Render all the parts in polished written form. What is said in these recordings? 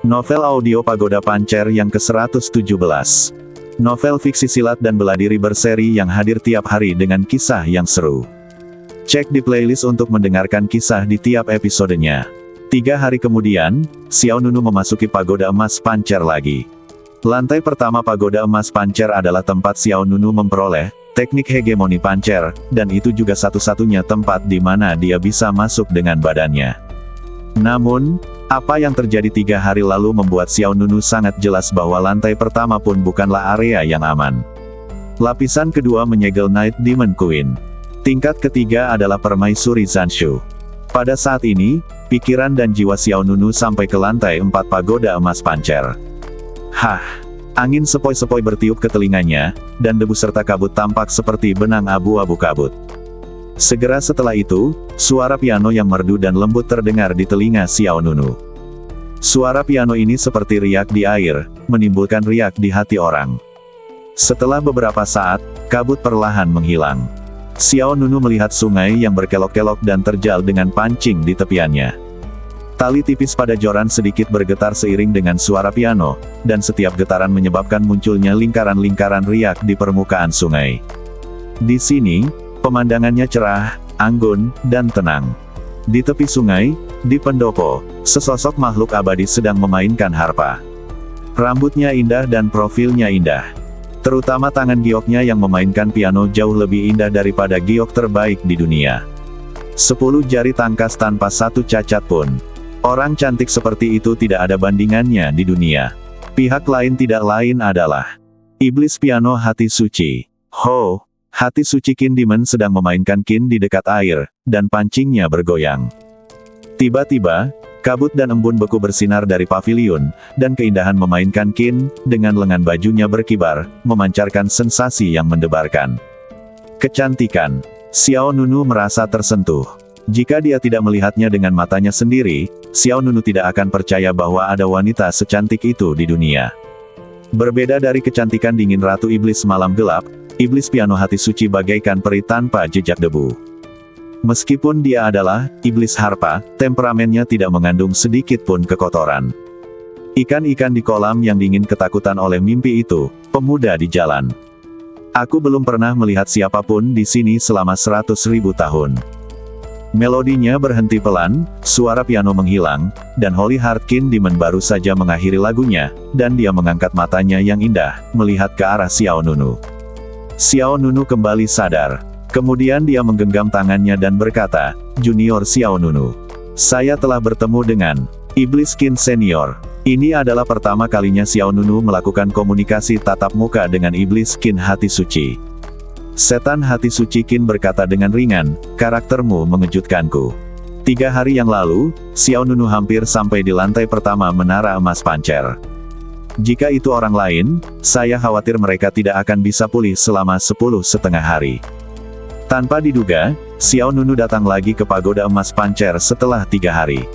Novel audio Pagoda Pancer yang ke-117. Novel fiksi silat dan bela diri berseri yang hadir tiap hari dengan kisah yang seru. Cek di playlist untuk mendengarkan kisah di tiap episodenya. 3 hari kemudian, Xiao Nunu memasuki Pagoda Emas Pancer lagi. Lantai pertama Pagoda Emas Pancer adalah tempat Xiao Nunu memperoleh teknik hegemoni pancer, dan itu juga satu-satunya tempat di mana dia bisa masuk dengan badannya. Namun, apa yang terjadi 3 hari lalu membuat Xiao Nunu sangat jelas bahwa lantai pertama pun bukanlah area yang aman. Lapisan kedua menyegel Night Demon Queen. Tingkat ketiga adalah Permaisuri Zanshu. Pada saat ini, pikiran dan jiwa Xiao Nunu sampai ke lantai 4 Pagoda Emas Pancer. Hah! Angin sepoi-sepoi bertiup ke telinganya, dan debu serta kabut tampak seperti benang abu-abu kabut. Segera setelah itu, suara piano yang merdu dan lembut terdengar di telinga Xiao Nunu. Suara piano ini seperti riak di air, menimbulkan riak di hati orang. Setelah beberapa saat, kabut perlahan menghilang. Xiao Nunu melihat sungai yang berkelok-kelok dan terjal dengan pancing di tepiannya. Tali tipis pada joran sedikit bergetar seiring dengan suara piano, dan setiap getaran menyebabkan munculnya lingkaran-lingkaran riak di permukaan sungai. Di sini, pemandangannya cerah, anggun, dan tenang. Di tepi sungai, di pendopo, sesosok makhluk abadi sedang memainkan harpa. Rambutnya indah dan profilnya indah. Terutama tangan gioknya yang memainkan piano jauh lebih indah daripada giok terbaik di dunia. 10 jari tangkas tanpa satu cacat pun. Orang cantik seperti itu tidak ada bandingannya di dunia. Pihak lain tidak lain adalah iblis piano hati suci. Ho! Hati suci Qin Demon sedang memainkan Qin di dekat air, dan pancingnya bergoyang. Tiba-tiba, kabut dan embun beku bersinar dari paviliun, dan keindahan memainkan Qin, dengan lengan bajunya berkibar, memancarkan sensasi yang mendebarkan. Kecantikan. Xiao Nunu merasa tersentuh. Jika dia tidak melihatnya dengan matanya sendiri, Xiao Nunu tidak akan percaya bahwa ada wanita secantik itu di dunia. Berbeda dari kecantikan dingin Ratu Iblis Malam Gelap, iblis piano hati suci bagaikan peri tanpa jejak debu. Meskipun dia adalah iblis harpa, temperamennya tidak mengandung sedikit pun kekotoran. Ikan-ikan di kolam yang dingin ketakutan oleh mimpi itu, pemuda di jalan. Aku belum pernah melihat siapapun di sini selama 100.000 tahun. Melodinya berhenti pelan, suara piano menghilang, dan Holy Heart Qin Demon baru saja mengakhiri lagunya, dan dia mengangkat matanya yang indah, melihat ke arah Xiao Nunu. Xiao Nunu kembali sadar. Kemudian dia menggenggam tangannya dan berkata, "Junior Xiao Nunu. Saya telah bertemu dengan Iblis Qin Senior." Ini adalah pertama kalinya Xiao Nunu melakukan komunikasi tatap muka dengan Iblis Qin Hati Suci. Setan Hati Suci Qin berkata dengan ringan, "Karaktermu mengejutkanku." 3 hari yang lalu, Xiao Nunu hampir sampai di lantai pertama Menara Emas Pancer. Jika itu orang lain, saya khawatir mereka tidak akan bisa pulih selama 10,5 hari. Tanpa diduga, Xiao Nunu datang lagi ke Pagoda Emas Pancer setelah 3 hari.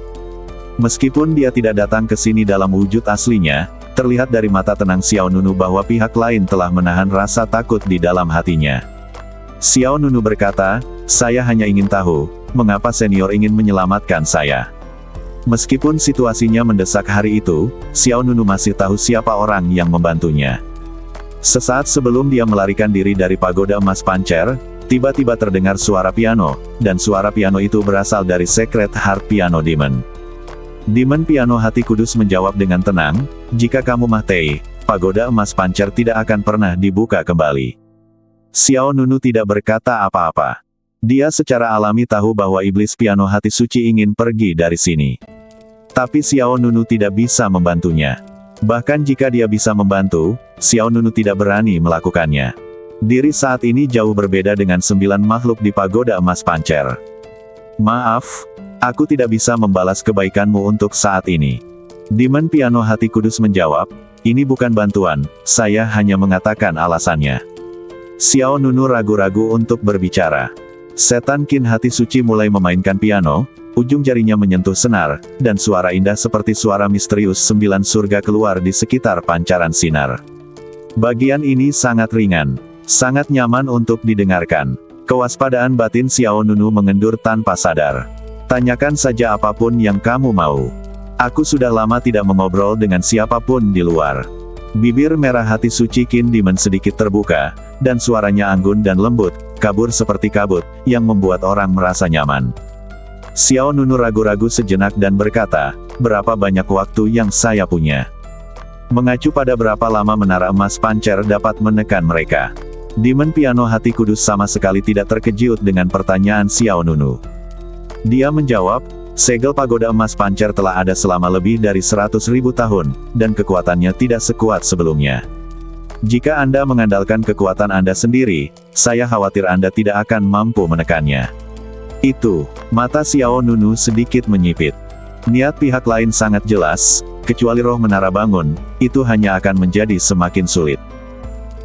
Meskipun dia tidak datang ke sini dalam wujud aslinya, terlihat dari mata tenang Xiao Nunu bahwa pihak lain telah menahan rasa takut di dalam hatinya. Xiao Nunu berkata, "Saya hanya ingin tahu, mengapa senior ingin menyelamatkan saya." Meskipun situasinya mendesak hari itu, Xiao Nunu masih tahu siapa orang yang membantunya. Sesaat sebelum dia melarikan diri dari Pagoda Emas Pancer, tiba-tiba terdengar suara piano, dan suara piano itu berasal dari Secret Heart Piano Demon. Demon Piano Hati Kudus menjawab dengan tenang, "Jika kamu mati, Pagoda Emas Pancer tidak akan pernah dibuka kembali." Xiao Nunu tidak berkata apa-apa. Dia secara alami tahu bahwa iblis piano hati suci ingin pergi dari sini. Tapi Xiao Nunu tidak bisa membantunya. Bahkan jika dia bisa membantu, Xiao Nunu tidak berani melakukannya. Diri saat ini jauh berbeda dengan 9 makhluk di Pagoda Emas Pancer. "Maaf, aku tidak bisa membalas kebaikanmu untuk saat ini." Demon Piano Hati Kudus menjawab, "Ini bukan bantuan, saya hanya mengatakan alasannya." Xiao Nunu ragu-ragu untuk berbicara. Setan Qin Hati Suci mulai memainkan piano, ujung jarinya menyentuh senar, dan suara indah seperti suara misterius 9 surga keluar di sekitar pancaran sinar. Bagian ini sangat ringan, sangat nyaman untuk didengarkan. Kewaspadaan batin Xiao Nunu mengendur tanpa sadar. "Tanyakan saja apapun yang kamu mau. Aku sudah lama tidak mengobrol dengan siapapun di luar. Bibir merah hati suci Qin Demon sedikit terbuka, dan suaranya anggun dan lembut, kabur seperti kabut, yang membuat orang merasa nyaman. Xiao Nunu ragu-ragu sejenak dan berkata, berapa banyak waktu yang saya punya? Mengacu pada berapa lama menara emas pancer dapat menekan mereka. Demon Piano Hati Kudus sama sekali tidak terkejut dengan pertanyaan Xiao Nunu. Dia menjawab, segel pagoda emas pancer telah ada selama lebih dari 100.000 tahun, dan kekuatannya tidak sekuat sebelumnya. Jika Anda mengandalkan kekuatan Anda sendiri, saya khawatir Anda tidak akan mampu menekannya. Itu, mata Xiao Nunu sedikit menyipit. Niat pihak lain sangat jelas, kecuali roh menara bangun, itu hanya akan menjadi semakin sulit.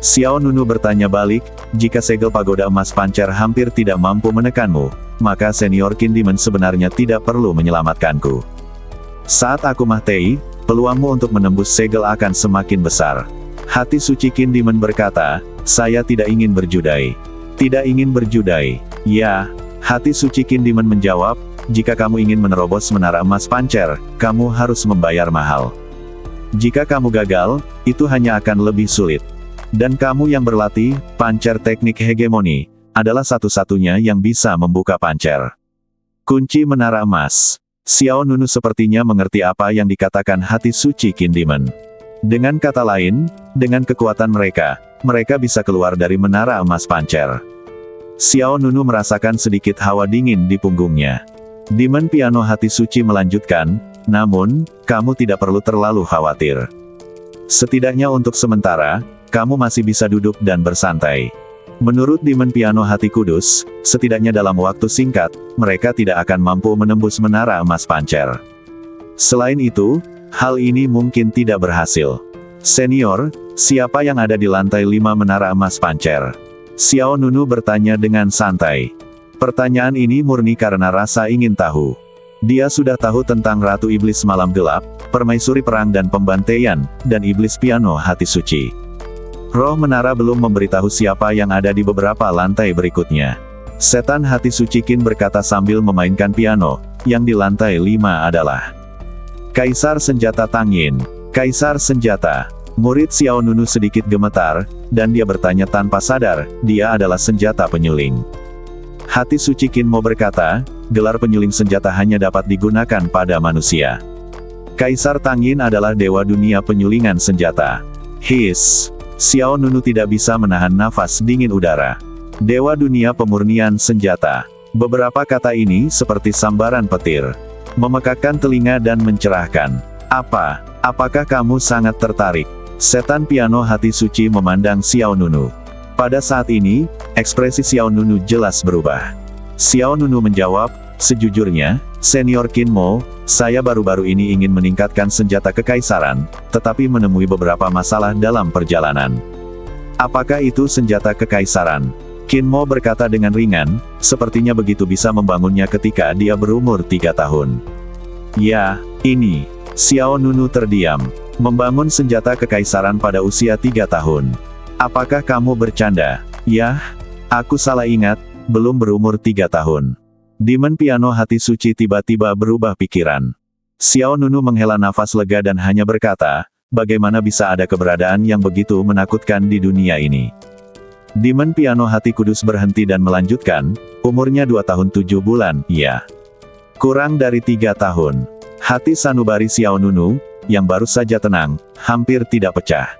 Xiao Nunu bertanya balik, jika segel pagoda emas pancer hampir tidak mampu menekanmu, maka senior Qin Demon sebenarnya tidak perlu menyelamatkanku. Saat aku mati, peluangmu untuk menembus segel akan semakin besar. Hati suci Qin Demon berkata, saya tidak ingin berjudai. Tidak ingin berjudai. Ya, hati suci Qin Demon menjawab, jika kamu ingin menerobos menara emas pancer, kamu harus membayar mahal. Jika kamu gagal, itu hanya akan lebih sulit. Dan kamu yang berlatih, pancer teknik hegemoni, adalah satu-satunya yang bisa membuka pancer. Kunci menara emas. Xiao Nunu sepertinya mengerti apa yang dikatakan hati suci Qin Demon. Dengan kata lain, dengan kekuatan mereka, mereka bisa keluar dari menara emas pancer. Xiao Nunu merasakan sedikit hawa dingin di punggungnya. Demon Piano Hati Suci melanjutkan, namun, kamu tidak perlu terlalu khawatir. Setidaknya untuk sementara, kamu masih bisa duduk dan bersantai. Menurut Demon Piano Hati Kudus, setidaknya dalam waktu singkat, mereka tidak akan mampu menembus menara emas pancer. Selain itu, hal ini mungkin tidak berhasil. Senior, siapa yang ada di lantai 5 menara emas pancer? Xiao Nunu bertanya dengan santai. Pertanyaan ini murni karena rasa ingin tahu. Dia sudah tahu tentang Ratu Iblis Malam Gelap, Permaisuri Perang dan Pembantaian, dan Iblis Piano Hati Suci. Roh menara belum memberitahu siapa yang ada di beberapa lantai berikutnya. Setan Hati Suci Qin berkata sambil memainkan piano, yang di lantai 5 adalah Kaisar Senjata Tangyin. Kaisar Senjata. Murid Xiao Nunu sedikit gemetar, dan dia bertanya tanpa sadar, dia adalah senjata penyuling. Hati Suci Qin Mo berkata, gelar penyuling senjata hanya dapat digunakan pada manusia. Kaisar Tangyin adalah dewa dunia penyulingan senjata. His. Xiao Nunu tidak bisa menahan nafas dingin udara. Dewa dunia pemurnian senjata. Beberapa kata ini seperti sambaran petir. Memekakkan telinga dan mencerahkan. Apakah kamu sangat tertarik? Setan Piano Hati Suci memandang Xiao Nunu. Pada saat ini, ekspresi Xiao Nunu jelas berubah. Xiao Nunu menjawab, sejujurnya, Senior Qin Mo, saya baru-baru ini ingin meningkatkan senjata kekaisaran, tetapi menemui beberapa masalah dalam perjalanan. Apakah itu senjata kekaisaran? Qin Mo berkata dengan ringan, sepertinya begitu bisa membangunnya ketika dia berumur 3 tahun. Ya, ini. Xiao Nunu terdiam. Membangun senjata kekaisaran pada usia 3 tahun. Apakah kamu bercanda? Yah, aku salah ingat, belum berumur 3 tahun. Demon Piano Hati Suci tiba-tiba berubah pikiran. Xiao Nunu menghela nafas lega dan hanya berkata, bagaimana bisa ada keberadaan yang begitu menakutkan di dunia ini? Demon Piano Hati Kudus berhenti dan melanjutkan, umurnya 2 tahun 7 bulan, ya. Kurang dari 3 tahun. Hati sanubari Xiao Nunu, yang baru saja tenang, hampir tidak pecah.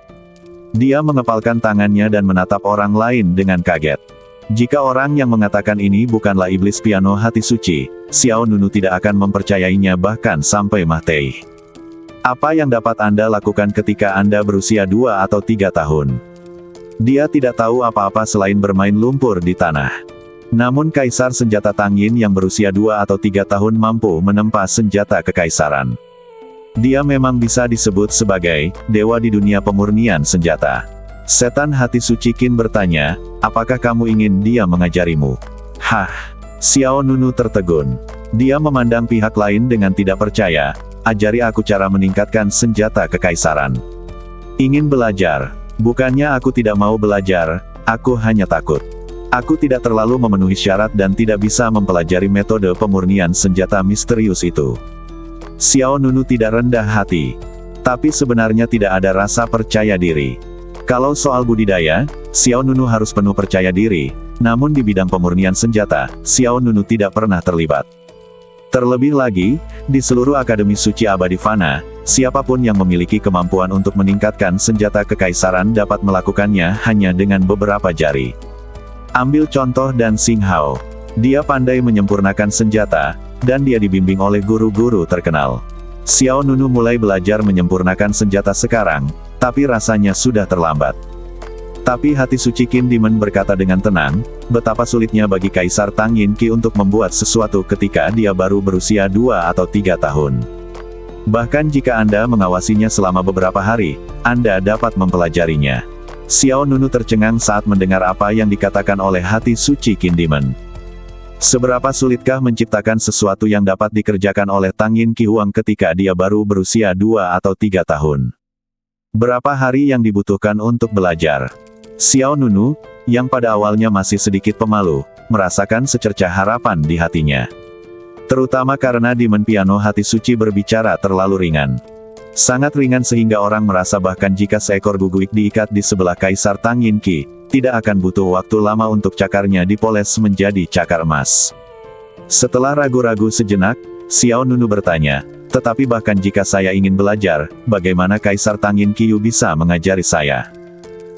Dia mengepalkan tangannya dan menatap orang lain dengan kaget. Jika orang yang mengatakan ini bukanlah Iblis Piano Hati Suci, Xiao Nunu tidak akan mempercayainya bahkan sampai mati. Apa yang dapat Anda lakukan ketika Anda berusia 2 atau 3 tahun? Dia tidak tahu apa-apa selain bermain lumpur di tanah. Namun Kaisar Senjata Tangyin yang berusia 2 atau 3 tahun mampu menempa senjata kekaisaran. Dia memang bisa disebut sebagai dewa di dunia pemurnian senjata. Setan Hati Suci Qin bertanya, apakah kamu ingin dia mengajarimu? Hah? Xiao Nunu tertegun. Dia memandang pihak lain dengan tidak percaya, ajari aku cara meningkatkan senjata kekaisaran. Ingin belajar? Bukannya aku tidak mau belajar, aku hanya takut. Aku tidak terlalu memenuhi syarat dan tidak bisa mempelajari metode pemurnian senjata misterius itu. Xiao Nunu tidak rendah hati. Tapi sebenarnya tidak ada rasa percaya diri. Kalau soal budidaya, Xiao Nunu harus penuh percaya diri. Namun di bidang pemurnian senjata, Xiao Nunu tidak pernah terlibat. Terlebih lagi, di seluruh Akademi Suci Abadi Fana, siapapun yang memiliki kemampuan untuk meningkatkan senjata kekaisaran dapat melakukannya hanya dengan beberapa jari. Ambil contoh Dan Xinghao. Dia pandai menyempurnakan senjata, dan dia dibimbing oleh guru-guru terkenal. Xiao Nunu mulai belajar menyempurnakan senjata sekarang, tapi rasanya sudah terlambat. Tapi hati suci Qin Demon berkata dengan tenang, betapa sulitnya bagi Kaisar Tang Yinqi untuk membuat sesuatu ketika dia baru berusia 2 atau 3 tahun. Bahkan jika Anda mengawasinya selama beberapa hari, Anda dapat mempelajarinya. Xiao Nunu tercengang saat mendengar apa yang dikatakan oleh hati suci Qin Demon. Seberapa sulitkah menciptakan sesuatu yang dapat dikerjakan oleh Tang Yinqi Huang ketika dia baru berusia 2 atau 3 tahun? Berapa hari yang dibutuhkan untuk belajar? Xiao Nunu, yang pada awalnya masih sedikit pemalu, merasakan secercah harapan di hatinya. Terutama karena Demon Piano hati suci berbicara terlalu ringan. Sangat ringan sehingga orang merasa bahkan jika seekor guguik diikat di sebelah Kaisar Tang Yinqi, tidak akan butuh waktu lama untuk cakarnya dipoles menjadi cakar emas. Setelah ragu-ragu sejenak, Xiao Nunu bertanya, tetapi bahkan jika saya ingin belajar, bagaimana Kaisar Tang Yinqi bisa mengajari saya?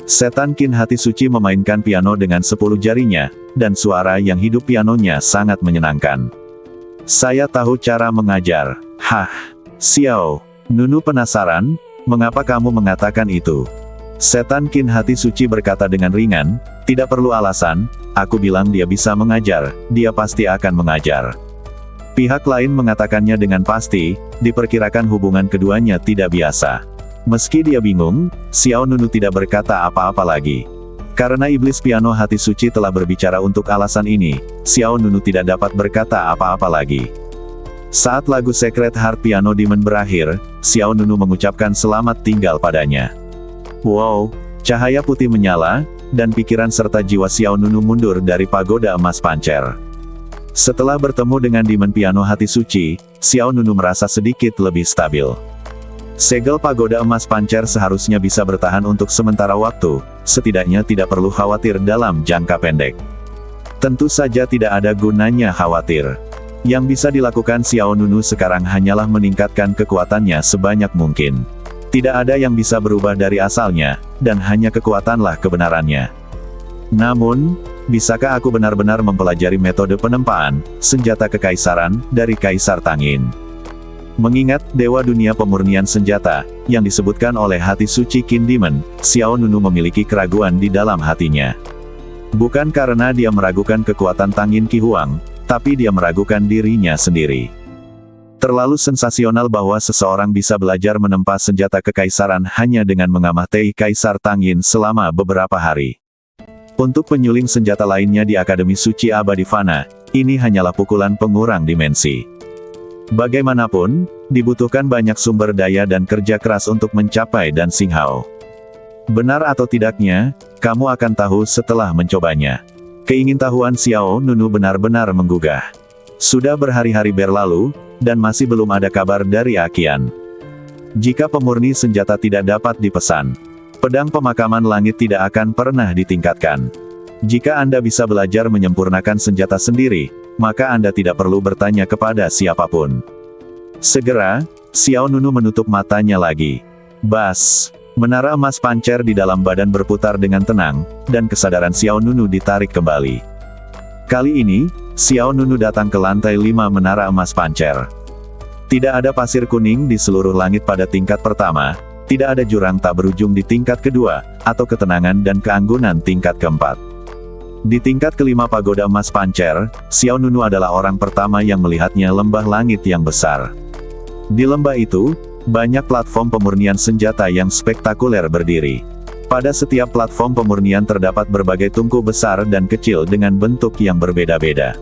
Setan Qin hati suci memainkan piano dengan 10 jarinya, dan suara yang hidup pianonya sangat menyenangkan. Saya tahu cara mengajar. Hah? Xiao Nunu penasaran, mengapa kamu mengatakan itu? Setan Qin hati suci berkata dengan ringan, tidak perlu alasan, aku bilang dia bisa mengajar, dia pasti akan mengajar. Pihak lain mengatakannya dengan pasti, diperkirakan hubungan keduanya tidak biasa. Meski dia bingung, Xiao Nunu tidak berkata apa-apa lagi. Karena iblis piano hati suci telah berbicara untuk alasan ini, Xiao Nunu tidak dapat berkata apa-apa lagi. Saat lagu Secret Heart Piano Demon berakhir, Xiao Nunu mengucapkan selamat tinggal padanya. Wow, cahaya putih menyala, dan pikiran serta jiwa Xiao Nunu mundur dari pagoda emas pancer. Setelah bertemu dengan Demon Piano hati suci, Xiao Nunu merasa sedikit lebih stabil. Segel pagoda emas pancer seharusnya bisa bertahan untuk sementara waktu, setidaknya tidak perlu khawatir dalam jangka pendek. Tentu saja tidak ada gunanya khawatir. Yang bisa dilakukan Xiao Nunu sekarang hanyalah meningkatkan kekuatannya sebanyak mungkin. Tidak ada yang bisa berubah dari asalnya, dan hanya kekuatanlah kebenarannya. Namun, bisakah aku benar-benar mempelajari metode penempaan senjata kekaisaran dari Kaisar Tang Yin? Mengingat Dewa Dunia Pemurnian Senjata, yang disebutkan oleh hati suci Qin Demon, Xiao Nunu memiliki keraguan di dalam hatinya. Bukan karena dia meragukan kekuatan Tang Yinqi Huang, tapi dia meragukan dirinya sendiri. Terlalu sensasional bahwa seseorang bisa belajar menempa senjata kekaisaran hanya dengan mengamati Kaisar Tang Yin selama beberapa hari. Untuk penyuling senjata lainnya di Akademi Suci Abadi Fana, ini hanyalah pukulan pengurang dimensi. Bagaimanapun, dibutuhkan banyak sumber daya dan kerja keras untuk mencapai Dan Xinghao. Benar atau tidaknya, kamu akan tahu setelah mencobanya. Keingintahuan Xiao Nunu benar-benar menggugah. Sudah berhari-hari berlalu, dan masih belum ada kabar dari Aqian. Jika pemurni senjata tidak dapat dipesan, pedang pemakaman langit tidak akan pernah ditingkatkan. Jika Anda bisa belajar menyempurnakan senjata sendiri, maka Anda tidak perlu bertanya kepada siapapun. Segera, Xiao Nunu menutup matanya lagi. Bas! Menara emas pancer di dalam badan berputar dengan tenang, dan kesadaran Xiao Nunu ditarik kembali. Kali ini, Xiao Nunu datang ke lantai 5 menara emas pancer. Tidak ada pasir kuning di seluruh langit pada tingkat pertama, tidak ada jurang tak berujung di tingkat kedua, atau ketenangan dan keanggunan tingkat keempat. Di tingkat kelima pagoda emas pancer, Xiao Nunu adalah orang pertama yang melihatnya lembah langit yang besar. Di lembah itu, banyak platform pemurnian senjata yang spektakuler berdiri. Pada setiap platform pemurnian terdapat berbagai tungku besar dan kecil dengan bentuk yang berbeda-beda.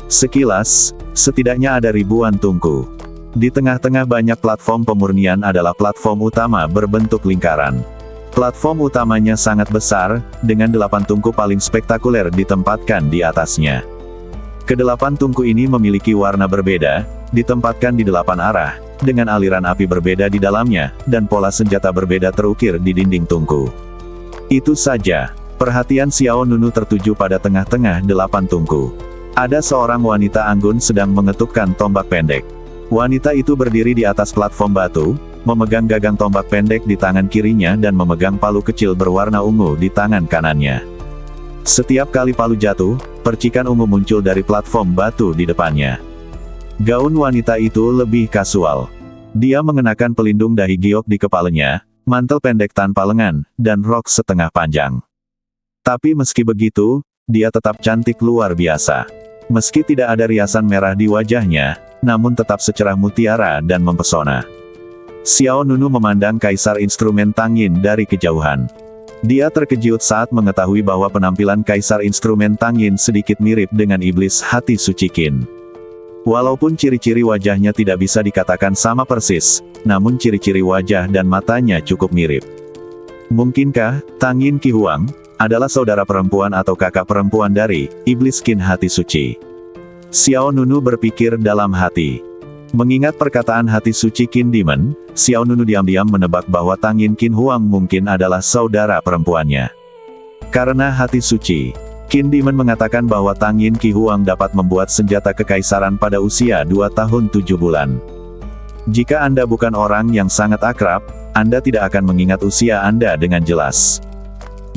Sekilas, setidaknya ada ribuan tungku. Di tengah-tengah banyak platform pemurnian adalah platform utama berbentuk lingkaran. Platform utamanya sangat besar, dengan 8 tungku paling spektakuler ditempatkan di atasnya. Kedelapan tungku ini memiliki warna berbeda, ditempatkan di 8 arah, dengan aliran api berbeda di dalamnya, dan pola senjata berbeda terukir di dinding tungku. Itu saja. Perhatian Xiao Nunu tertuju pada tengah-tengah 8 tungku. Ada seorang wanita anggun sedang mengetupkan tombak pendek. Wanita itu berdiri di atas platform batu, memegang gagang tombak pendek di tangan kirinya dan memegang palu kecil berwarna ungu di tangan kanannya. Setiap kali palu jatuh, percikan ungu muncul dari platform batu di depannya. Gaun wanita itu lebih kasual. Dia mengenakan pelindung dahi giok di kepalanya, mantel pendek tanpa lengan, dan rok setengah panjang. Tapi meski begitu, dia tetap cantik luar biasa. Meski tidak ada riasan merah di wajahnya, namun tetap secerah mutiara dan mempesona. Xiao Nunu memandang Kaisar Instrumen Tangyin dari kejauhan. Dia terkejut saat mengetahui bahwa penampilan Kaisar Instrumen Tangyin sedikit mirip dengan iblis hati suci Qin. Walaupun ciri-ciri wajahnya tidak bisa dikatakan sama persis, namun ciri-ciri wajah dan matanya cukup mirip. Mungkinkah Tangyin Qi Huang adalah saudara perempuan atau kakak perempuan dari iblis Qin hati suci? Xiao Nunu berpikir dalam hati. Mengingat perkataan hati suci Qin Demon, Xiao Nunu diam-diam menebak bahwa Tangyin Qin Huang mungkin adalah saudara perempuannya. Karena hati suci, Qin Demon mengatakan bahwa Tangyin Qi Huang dapat membuat senjata kekaisaran pada usia 2 tahun 7 bulan. Jika Anda bukan orang yang sangat akrab, Anda tidak akan mengingat usia Anda dengan jelas.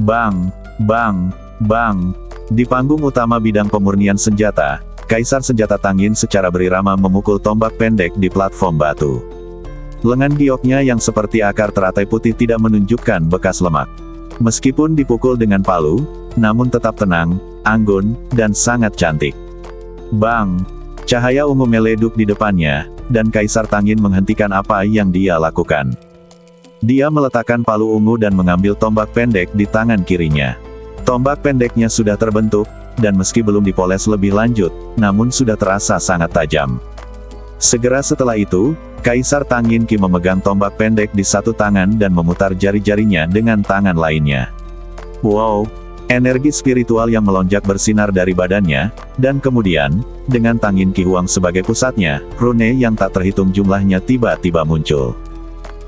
Bang, bang, bang. Di panggung utama bidang pemurnian senjata, Kaisar Senjata Tangyin secara berirama memukul tombak pendek di platform batu. Lengan gioknya yang seperti akar teratai putih tidak menunjukkan bekas lemak. Meskipun dipukul dengan palu, namun tetap tenang, anggun, dan sangat cantik. Bang! Cahaya ungu meleduk di depannya, dan Kaisar Tangyin menghentikan apa yang dia lakukan. Dia meletakkan palu ungu dan mengambil tombak pendek di tangan kirinya. Tombak pendeknya sudah terbentuk, dan meski belum dipoles lebih lanjut, namun sudah terasa sangat tajam. Segera setelah itu, Kaisar Tangyin Qi memegang tombak pendek di satu tangan dan memutar jari-jarinya dengan tangan lainnya. Wow! Energi spiritual yang melonjak bersinar dari badannya, dan kemudian, dengan Tangyin Qi Huang sebagai pusatnya, rune yang tak terhitung jumlahnya tiba-tiba muncul.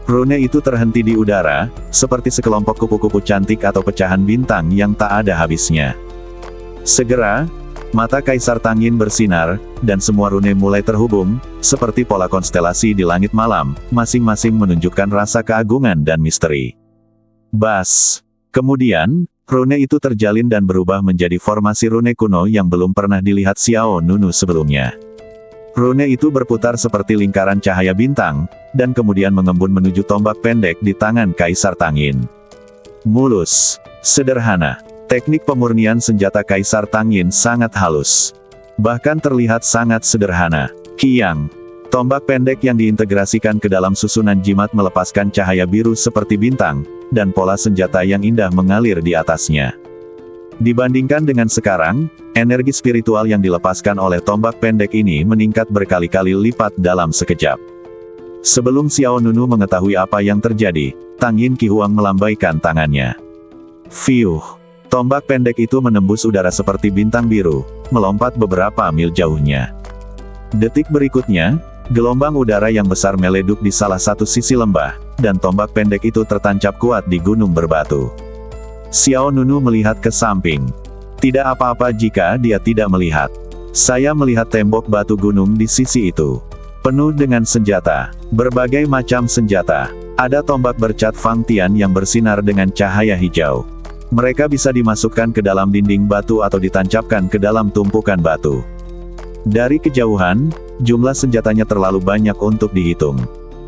Rune itu terhenti di udara, seperti sekelompok kupu-kupu cantik atau pecahan bintang yang tak ada habisnya. Segera, mata Kaisar Tangyin bersinar, dan semua rune mulai terhubung, seperti pola konstelasi di langit malam, masing-masing menunjukkan rasa keagungan dan misteri. Bas! Kemudian, rune itu terjalin dan berubah menjadi formasi rune kuno yang belum pernah dilihat Xiao Nunu sebelumnya. Rune itu berputar seperti lingkaran cahaya bintang, dan kemudian mengembun menuju tombak pendek di tangan Kaisar Tangyin. Mulus, sederhana. Teknik pemurnian senjata Kaisar Tangyin sangat halus. Bahkan terlihat sangat sederhana. Qiyang. Tombak pendek yang diintegrasikan ke dalam susunan jimat melepaskan cahaya biru seperti bintang, dan pola senjata yang indah mengalir di atasnya. Dibandingkan dengan sekarang, energi spiritual yang dilepaskan oleh tombak pendek ini meningkat berkali-kali lipat dalam sekejap. Sebelum Xiao Nunu mengetahui apa yang terjadi, Tangyin Qi Huang melambaikan tangannya. Fiuh! Tombak pendek itu menembus udara seperti bintang biru, melompat beberapa mil jauhnya. Detik berikutnya, gelombang udara yang besar meleduk di salah satu sisi lembah, dan tombak pendek itu tertancap kuat di gunung berbatu. Xiao Nunu melihat ke samping. Tidak apa-apa jika dia tidak melihat. Saya melihat tembok batu gunung di sisi itu. Penuh dengan senjata. Berbagai macam senjata. Ada tombak bercat Fang Tian yang bersinar dengan cahaya hijau. Mereka bisa dimasukkan ke dalam dinding batu atau ditancapkan ke dalam tumpukan batu. Dari kejauhan, jumlah senjatanya terlalu banyak untuk dihitung.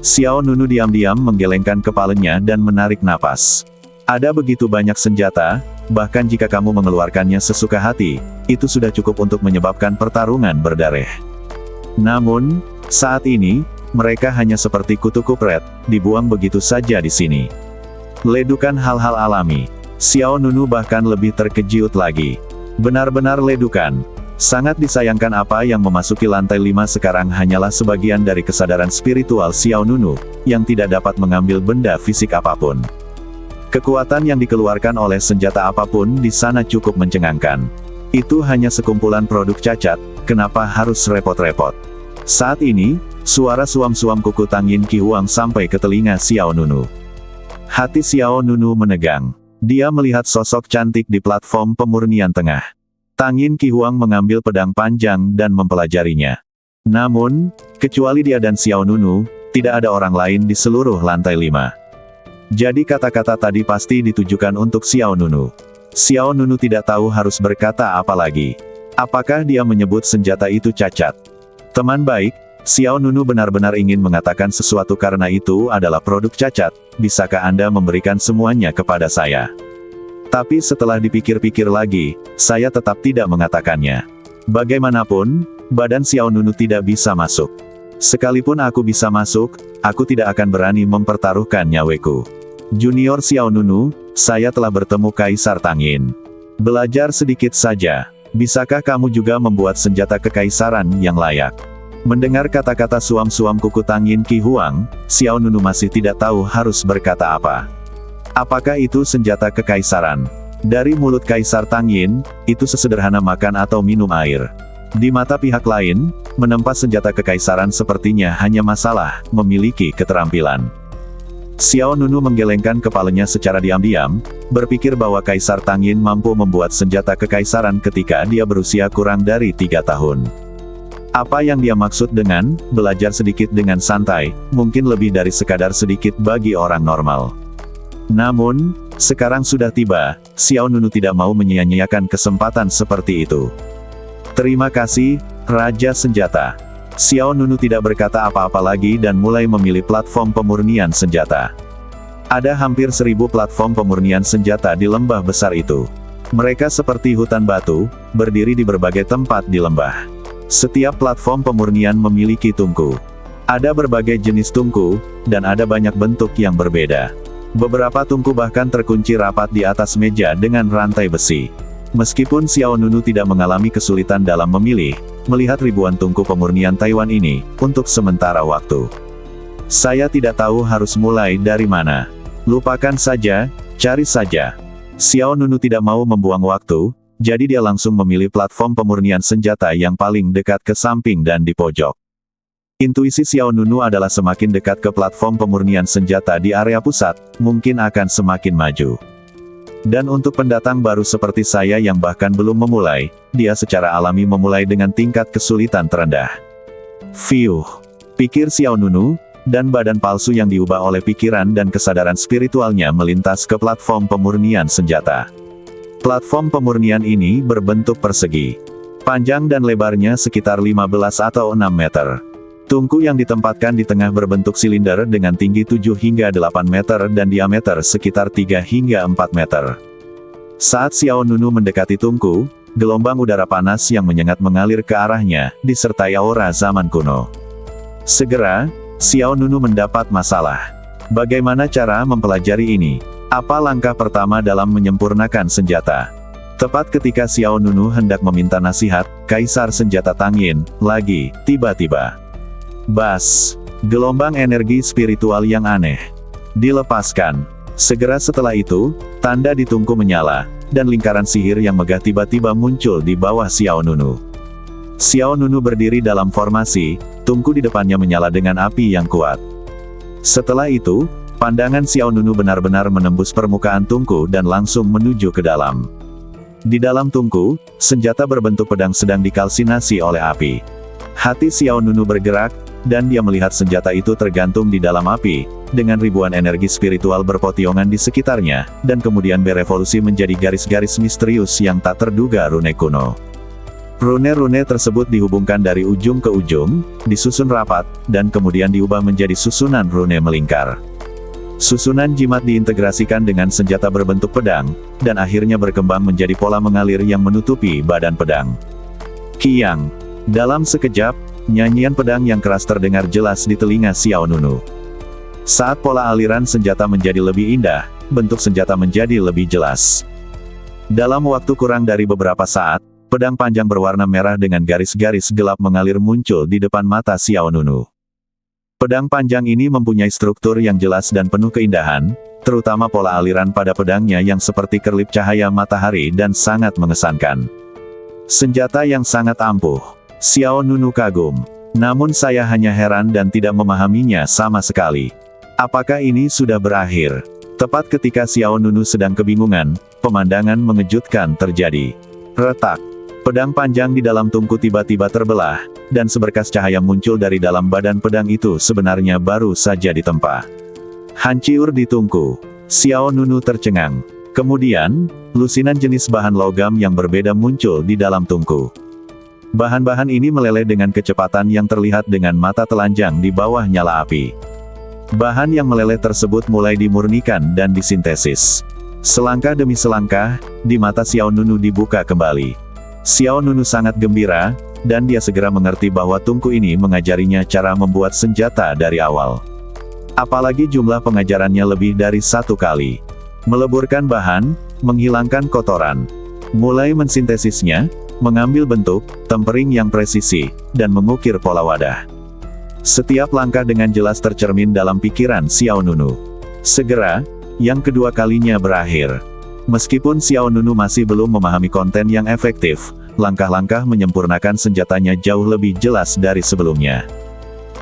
Xiao Nunu diam-diam menggelengkan kepalanya dan menarik napas. Ada begitu banyak senjata, bahkan jika kamu mengeluarkannya sesuka hati, itu sudah cukup untuk menyebabkan pertarungan berdarah. Namun, saat ini, mereka hanya seperti kutu kupret, dibuang begitu saja di sini. Ledukan hal-hal alami. Xiao Nunu bahkan lebih terkejut lagi. Benar-benar ledukan. Sangat disayangkan apa yang memasuki lantai 5 sekarang hanyalah sebagian dari kesadaran spiritual Xiao Nunu, yang tidak dapat mengambil benda fisik apapun. Kekuatan yang dikeluarkan oleh senjata apapun di sana cukup mencengangkan. Itu hanya sekumpulan produk cacat, kenapa harus repot-repot? Saat ini, Suara suam-suam kuku Tang Yin Qi Huang sampai ke telinga Xiao Nunu. Hati Xiao Nunu menegang. Dia melihat sosok cantik di platform pemurnian tengah. Tang Yin Qi Huang mengambil pedang panjang dan mempelajarinya. Namun, kecuali dia dan Xiao Nunu, tidak ada orang lain di seluruh lantai 5. Jadi kata-kata tadi pasti ditujukan untuk Xiao Nunu. Xiao Nunu tidak tahu harus berkata apa lagi. Apakah dia menyebut senjata itu cacat? Teman baik, Xiao Nunu benar-benar ingin mengatakan sesuatu karena itu adalah produk cacat. Bisakah Anda memberikan semuanya kepada saya? Tapi setelah dipikir-pikir lagi, saya tetap tidak mengatakannya. Bagaimanapun, badan Xiao Nunu tidak bisa masuk. Sekalipun aku bisa masuk, aku tidak akan berani mempertaruhkan nyawaku. Junior Xiao Nunu, saya telah bertemu Kaisar Tang Yin. Belajar sedikit saja. Bisakah kamu juga membuat senjata kekaisaran yang layak? Mendengar kata-kata suam-suam kuku Tang Yin Qi Huang, Xiao Nunu masih tidak tahu harus berkata apa. Apakah itu senjata kekaisaran? Dari mulut Kaisar Tang Yin, itu sesederhana makan atau minum air. Di mata pihak lain, menempa senjata kekaisaran sepertinya hanya masalah memiliki keterampilan. Xiao Nunu menggelengkan kepalanya secara diam-diam, berpikir bahwa Kaisar Tang Yin mampu membuat senjata kekaisaran ketika dia berusia kurang dari 3 tahun. Apa yang dia maksud dengan belajar sedikit dengan santai, mungkin lebih dari sekadar sedikit bagi orang normal. Namun, sekarang sudah tiba, Xiao Nunu tidak mau menyia-nyiakan kesempatan seperti itu. Terima kasih, Raja Senjata. Xiao Nunu tidak berkata apa-apa lagi dan mulai memilih platform pemurnian senjata. Ada hampir 1000 platform pemurnian senjata di lembah besar itu. Mereka seperti hutan batu, berdiri di berbagai tempat di lembah. Setiap platform pemurnian memiliki tungku. Ada berbagai jenis tungku, dan ada banyak bentuk yang berbeda. Beberapa tungku bahkan terkunci rapat di atas meja dengan rantai besi. Meskipun Xiao Nunu tidak mengalami kesulitan dalam memilih, melihat ribuan tungku pemurnian Taiwan ini, untuk sementara waktu. Saya tidak tahu harus mulai dari mana. Lupakan saja, cari saja. Xiao Nunu tidak mau membuang waktu, jadi dia langsung memilih platform pemurnian senjata yang paling dekat ke samping dan di pojok. Intuisi Xiao Nunu adalah semakin dekat ke platform pemurnian senjata di area pusat, mungkin akan semakin maju. Dan untuk pendatang baru seperti saya yang bahkan belum memulai, dia secara alami memulai dengan tingkat kesulitan terendah. Fiuh, pikir Xiao Nunu, dan badan palsu yang diubah oleh pikiran dan kesadaran spiritualnya melintas ke platform pemurnian senjata. Platform pemurnian ini berbentuk persegi. Panjang dan lebarnya sekitar 15 atau 6 meter. Tungku yang ditempatkan di tengah berbentuk silinder dengan tinggi 7 hingga 8 meter dan diameter sekitar 3 hingga 4 meter. Saat Xiao Nunu mendekati tungku, gelombang udara panas yang menyengat mengalir ke arahnya, disertai aura zaman kuno. Segera, Xiao Nunu mendapat masalah. Bagaimana cara mempelajari ini? Apa langkah pertama dalam menyempurnakan senjata? Tepat ketika Xiao Nunu hendak meminta nasihat, Kaisar Senjata Tang Yin, lagi, tiba-tiba. Bas! Gelombang energi spiritual yang aneh. Dilepaskan. Segera setelah itu, tanda di tungku menyala, dan lingkaran sihir yang megah tiba-tiba muncul di bawah Xiao Nunu. Xiao Nunu berdiri dalam formasi, tungku di depannya menyala dengan api yang kuat. Setelah itu, pandangan Xiao Nunu benar-benar menembus permukaan tungku dan langsung menuju ke dalam. Di dalam tungku, senjata berbentuk pedang sedang dikalsinasi oleh api. Hati Xiao Nunu bergerak, dan dia melihat senjata itu tergantung di dalam api, dengan ribuan energi spiritual berpotiongan di sekitarnya, dan kemudian berevolusi menjadi garis-garis misterius yang tak terduga rune kuno. Rune-rune tersebut dihubungkan dari ujung ke ujung, disusun rapat, dan kemudian diubah menjadi susunan rune melingkar. Susunan jimat diintegrasikan dengan senjata berbentuk pedang, dan akhirnya berkembang menjadi pola mengalir yang menutupi badan pedang. Kiang. Dalam sekejap, nyanyian pedang yang keras terdengar jelas di telinga Xiao Nunu. Saat pola aliran senjata menjadi lebih indah, bentuk senjata menjadi lebih jelas. Dalam waktu kurang dari beberapa saat, pedang panjang berwarna merah dengan garis-garis gelap mengalir muncul di depan mata Xiao Nunu. Pedang panjang ini mempunyai struktur yang jelas dan penuh keindahan, terutama pola aliran pada pedangnya yang seperti kerlip cahaya matahari dan sangat mengesankan. Senjata yang sangat ampuh. Xiao Nunu kagum. Namun saya hanya heran dan tidak memahaminya sama sekali. Apakah ini sudah berakhir? Tepat ketika Xiao Nunu sedang kebingungan, pemandangan mengejutkan terjadi. Retak. Pedang panjang di dalam tungku tiba-tiba terbelah, dan seberkas cahaya muncul dari dalam badan pedang itu sebenarnya baru saja ditempa. Hancur di tungku. Xiao Nunu tercengang. Kemudian, lusinan jenis bahan logam yang berbeda muncul di dalam tungku. Bahan-bahan ini meleleh dengan kecepatan yang terlihat dengan mata telanjang di bawah nyala api. Bahan yang meleleh tersebut mulai dimurnikan dan disintesis. Selangkah demi selangkah, di mata Xiao Nunu dibuka kembali. Xiao Nunu sangat gembira, dan dia segera mengerti bahwa tungku ini mengajarinya cara membuat senjata dari awal. Apalagi jumlah pengajarannya lebih dari 1 kali. Meleburkan bahan, menghilangkan kotoran, mulai mensintesisnya, mengambil bentuk, tempering yang presisi, dan mengukir pola wadah. Setiap langkah dengan jelas tercermin dalam pikiran Xiao Nunu. Segera, yang kedua kalinya berakhir. Meskipun Xiao Nunu masih belum memahami konten yang efektif, langkah-langkah menyempurnakan senjatanya jauh lebih jelas dari sebelumnya.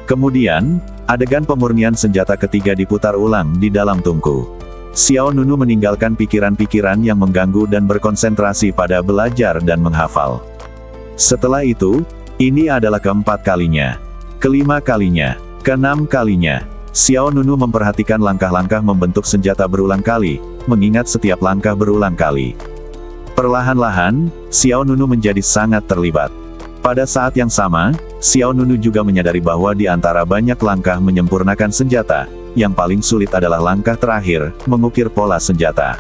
Kemudian, adegan pemurnian senjata ketiga diputar ulang di dalam tungku. Xiao Nunu meninggalkan pikiran-pikiran yang mengganggu dan berkonsentrasi pada belajar dan menghafal. Setelah itu, ini adalah keempat kalinya, kelima kalinya, keenam kalinya. Xiao Nunu memperhatikan langkah-langkah membentuk senjata berulang kali, mengingat setiap langkah berulang kali. Perlahan-lahan, Xiao Nunu menjadi sangat terlibat. Pada saat yang sama, Xiao Nunu juga menyadari bahwa di antara banyak langkah menyempurnakan senjata, yang paling sulit adalah langkah terakhir, mengukir pola senjata.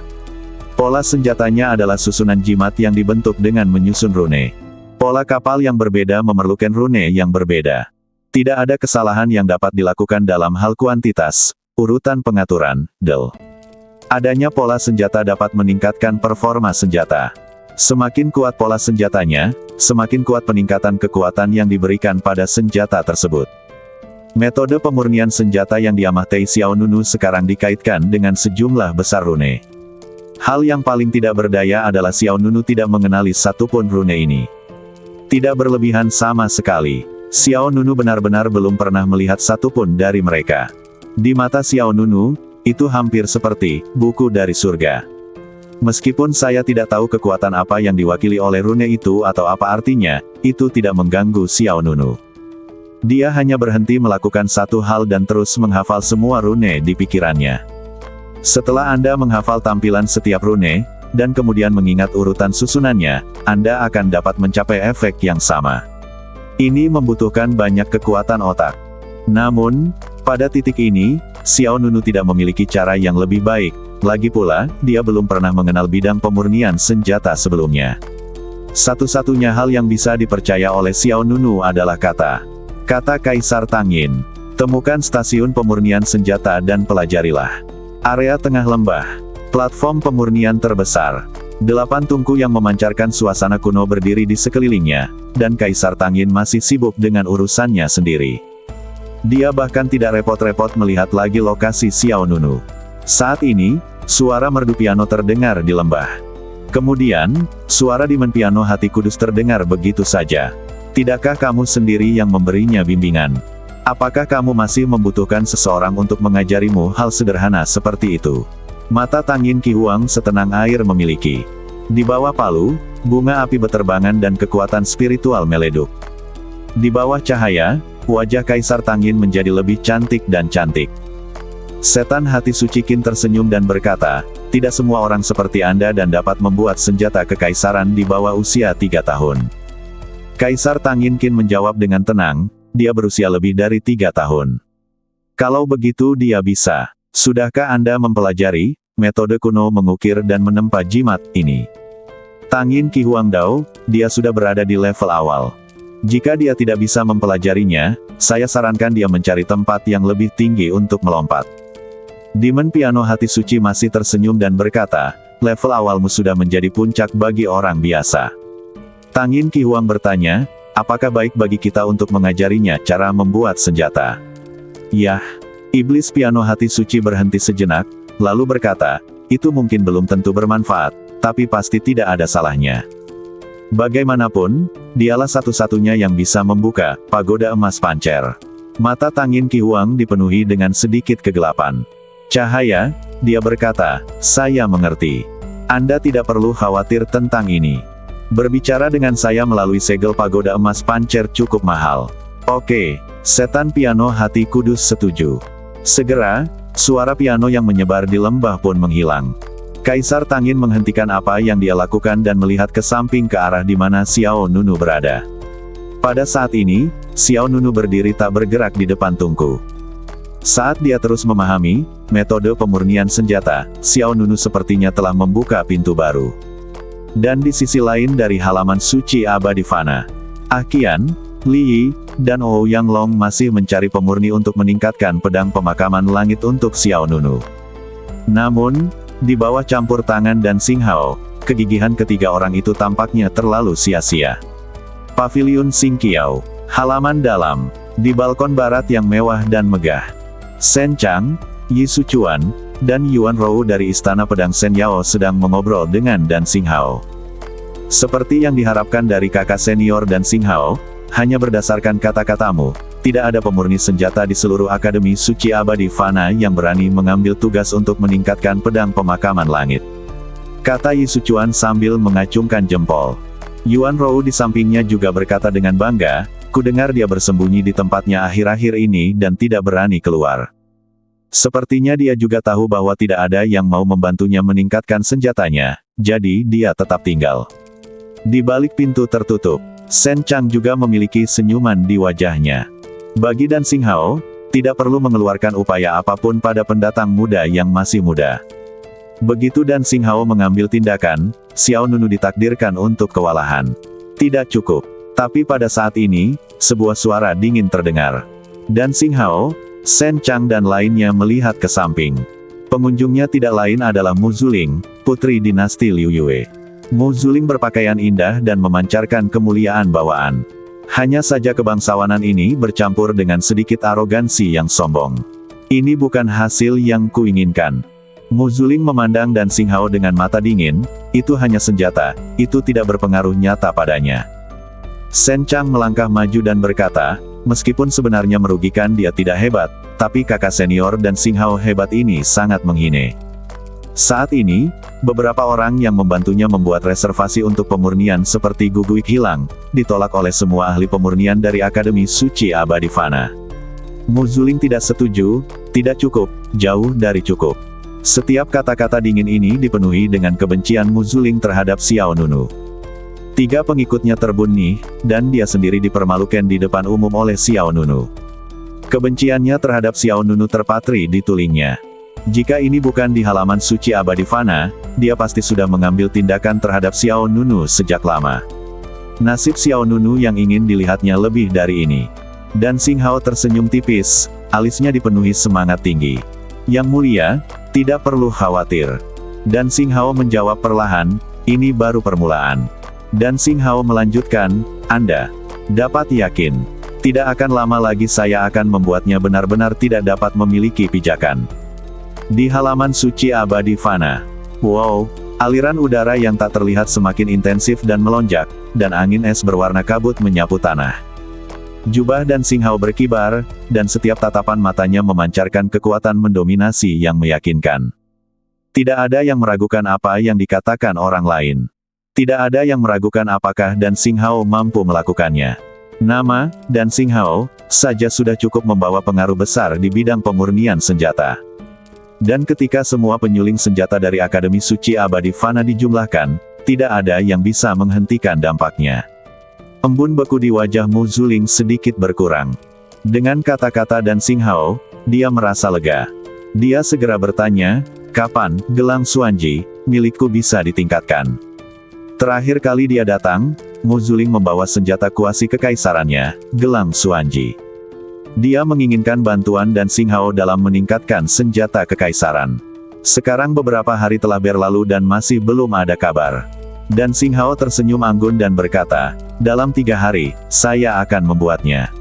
Pola senjatanya adalah susunan jimat yang dibentuk dengan menyusun rune. Pola kapal yang berbeda memerlukan rune yang berbeda. Tidak ada kesalahan yang dapat dilakukan dalam hal kuantitas, urutan pengaturan, del. Adanya pola senjata dapat meningkatkan performa senjata. Semakin kuat pola senjatanya, semakin kuat peningkatan kekuatan yang diberikan pada senjata tersebut. Metode pemurnian senjata yang diamati Xiao Nunu sekarang dikaitkan dengan sejumlah besar rune. Hal yang paling tidak berdaya adalah Xiao Nunu tidak mengenali satupun rune ini. Tidak berlebihan sama sekali. Xiao Nunu benar-benar belum pernah melihat satupun dari mereka. Di mata Xiao Nunu, itu hampir seperti buku dari surga. Meskipun saya tidak tahu kekuatan apa yang diwakili oleh rune itu atau apa artinya, itu tidak mengganggu Xiao Nunu. Dia hanya berhenti melakukan satu hal dan terus menghafal semua rune di pikirannya. Setelah Anda menghafal tampilan setiap rune, dan kemudian mengingat urutan susunannya, Anda akan dapat mencapai efek yang sama. Ini membutuhkan banyak kekuatan otak. Namun, pada titik ini, Xiao Nunu tidak memiliki cara yang lebih baik. Lagi pula, dia belum pernah mengenal bidang pemurnian senjata sebelumnya. Satu-satunya hal yang bisa dipercaya oleh Xiao Nunu adalah kata Kaisar Tangyin. Temukan stasiun pemurnian senjata dan pelajarilah. Area tengah lembah. Platform pemurnian terbesar. 8 tungku yang memancarkan suasana kuno berdiri di sekelilingnya, dan Kaisar Tangyin masih sibuk dengan urusannya sendiri. Dia bahkan tidak repot-repot melihat lagi lokasi Xiao Nunu. Saat ini, suara merdu piano terdengar di lembah. Kemudian, suara dimen piano Hati Kudus terdengar begitu saja. Tidakkah kamu sendiri yang memberinya bimbingan? Apakah kamu masih membutuhkan seseorang untuk mengajarimu hal sederhana seperti itu? Mata Tangyin Qihuang setenang air memiliki. Di bawah palu, bunga api beterbangan dan kekuatan spiritual meleduk. Di bawah cahaya, wajah Kaisar Tangyin menjadi lebih cantik dan cantik. Setan hati suci Qin tersenyum dan berkata, tidak semua orang seperti Anda dan dapat membuat senjata kekaisaran di bawah usia 3 tahun. Kaisar Tangyin Qin menjawab dengan tenang, dia berusia lebih dari 3 tahun. Kalau begitu dia bisa. Sudahkah Anda mempelajari metode kuno mengukir dan menempa jimat ini? Tangyin Qihuang Dao, dia sudah berada di level awal. Jika dia tidak bisa mempelajarinya, saya sarankan dia mencari tempat yang lebih tinggi untuk melompat. Dimen piano Hati Suci masih tersenyum dan berkata, level awalmu sudah menjadi puncak bagi orang biasa. Tangyin Qihuang bertanya, apakah baik bagi kita untuk mengajarinya cara membuat senjata? Yah. Iblis piano Hati Suci berhenti sejenak, lalu berkata, itu mungkin belum tentu bermanfaat, tapi pasti tidak ada salahnya. Bagaimanapun, dialah satu-satunya yang bisa membuka pagoda emas pancer. Mata Tangin Ki Huang dipenuhi dengan sedikit kegelapan. Cahaya, dia berkata, saya mengerti. Anda tidak perlu khawatir tentang ini. Berbicara dengan saya melalui segel pagoda emas pancer cukup mahal. Oke, setan piano hati kudus setuju. Segera, suara piano yang menyebar di lembah pun menghilang. Kaisar Tangin menghentikan apa yang dia lakukan dan melihat ke samping ke arah di mana Xiao Nunu berada. Pada saat ini, Xiao Nunu berdiri tak bergerak di depan tungku. Saat dia terus memahami metode pemurnian senjata, Xiao Nunu sepertinya telah membuka pintu baru. Dan di sisi lain dari halaman suci abadi Fana, Qian, Li Yi, dan Ouyang Long masih mencari pemurni untuk meningkatkan pedang pemakaman langit untuk Xiao Nunu. Namun, di bawah campur tangan dan Xing Hao, kegigihan ketiga orang itu tampaknya terlalu sia-sia. Paviliun Xing Qiao, halaman dalam, di balkon barat yang mewah dan megah. Shen Chang, Yi Suchuan, dan Yuan Rou dari Istana Pedang Shen Yao sedang mengobrol dengan Dan Xing Hao. Seperti yang diharapkan dari kakak senior Dan Xing Hao, hanya berdasarkan kata-katamu, tidak ada pemurni senjata di seluruh Akademi Suci Abadi Fana yang berani mengambil tugas untuk meningkatkan pedang pemakaman langit. Kata Yi Suchuan sambil mengacungkan jempol. Yuan Rou di sampingnya juga berkata dengan bangga, kudengar dia bersembunyi di tempatnya akhir-akhir ini dan tidak berani keluar. Sepertinya dia juga tahu bahwa tidak ada yang mau membantunya meningkatkan senjatanya, jadi dia tetap tinggal. Di balik pintu tertutup, Shen Chang juga memiliki senyuman di wajahnya. Bagi Dan Xing Hao, tidak perlu mengeluarkan upaya apapun pada pendatang muda yang masih muda. Begitu Dan Xing Hao mengambil tindakan, Xiao Nunu ditakdirkan untuk kewalahan. Tidak cukup. Tapi pada saat ini, sebuah suara dingin terdengar. Dan Xing Hao, Shen Chang dan lainnya melihat ke samping. Pengunjungnya tidak lain adalah Mu Zuling, putri dinasti Liu Yue. Mu Zuling berpakaian indah dan memancarkan kemuliaan bawaan. Hanya saja kebangsawanan ini bercampur dengan sedikit arogansi yang sombong. Ini bukan hasil yang kuinginkan. Mu Zuling memandang Dan Xing Hao dengan mata dingin, itu hanya senjata, itu tidak berpengaruh nyata padanya. Shen Chang melangkah maju dan berkata, meskipun sebenarnya merugikan dia tidak hebat, tapi kakak senior Dan Xing Hao hebat ini sangat menghina. Saat ini, beberapa orang yang membantunya membuat reservasi untuk pemurnian seperti Guguik hilang, ditolak oleh semua ahli pemurnian dari Akademi Suci Abadi Fana. Mu Zuling tidak setuju, tidak cukup, jauh dari cukup. Setiap kata-kata dingin ini dipenuhi dengan kebencian Mu Zuling terhadap Xiao Nunu. 3 pengikutnya terbunuh, dan dia sendiri dipermalukan di depan umum oleh Xiao Nunu. Kebenciannya terhadap Xiao Nunu terpatri di tulingnya. Jika ini bukan di halaman suci abadi Fana, dia pasti sudah mengambil tindakan terhadap Xiao Nunu sejak lama. Nasib Xiao Nunu yang ingin dilihatnya lebih dari ini. Dan Xing Hao tersenyum tipis, alisnya dipenuhi semangat tinggi. Yang mulia, tidak perlu khawatir. Dan Xing Hao menjawab perlahan, ini baru permulaan. Dan Xing Hao melanjutkan, Anda dapat yakin, tidak akan lama lagi saya akan membuatnya benar-benar tidak dapat memiliki pijakan. Di halaman suci abadi Fana. Wow, aliran udara yang tak terlihat semakin intensif dan melonjak, dan angin es berwarna kabut menyapu tanah. Jubah Dan Xing Hao berkibar, dan setiap tatapan matanya memancarkan kekuatan mendominasi yang meyakinkan. Tidak ada yang meragukan apa yang dikatakan orang lain. Tidak ada yang meragukan apakah Dan Xing Hao mampu melakukannya. Nama Dan Xing Hao saja sudah cukup membawa pengaruh besar di bidang pemurnian senjata. Dan ketika semua penyuling senjata dari Akademi Suci Abadi Fana dijumlahkan, tidak ada yang bisa menghentikan dampaknya. Embun beku di wajah Mu Zuling sedikit berkurang. Dengan kata-kata Dan Xing Hao, dia merasa lega. Dia segera bertanya, kapan gelang Xuanji milikku bisa ditingkatkan? Terakhir kali dia datang, Mu Zuling membawa senjata kuasi kekaisarannya, gelang Xuanji. Dia menginginkan bantuan Dan Xing Hao dalam meningkatkan senjata kekaisaran. Sekarang beberapa hari telah berlalu dan masih belum ada kabar. Dan Xing Hao tersenyum anggun dan berkata, dalam 3 hari, saya akan membuatnya.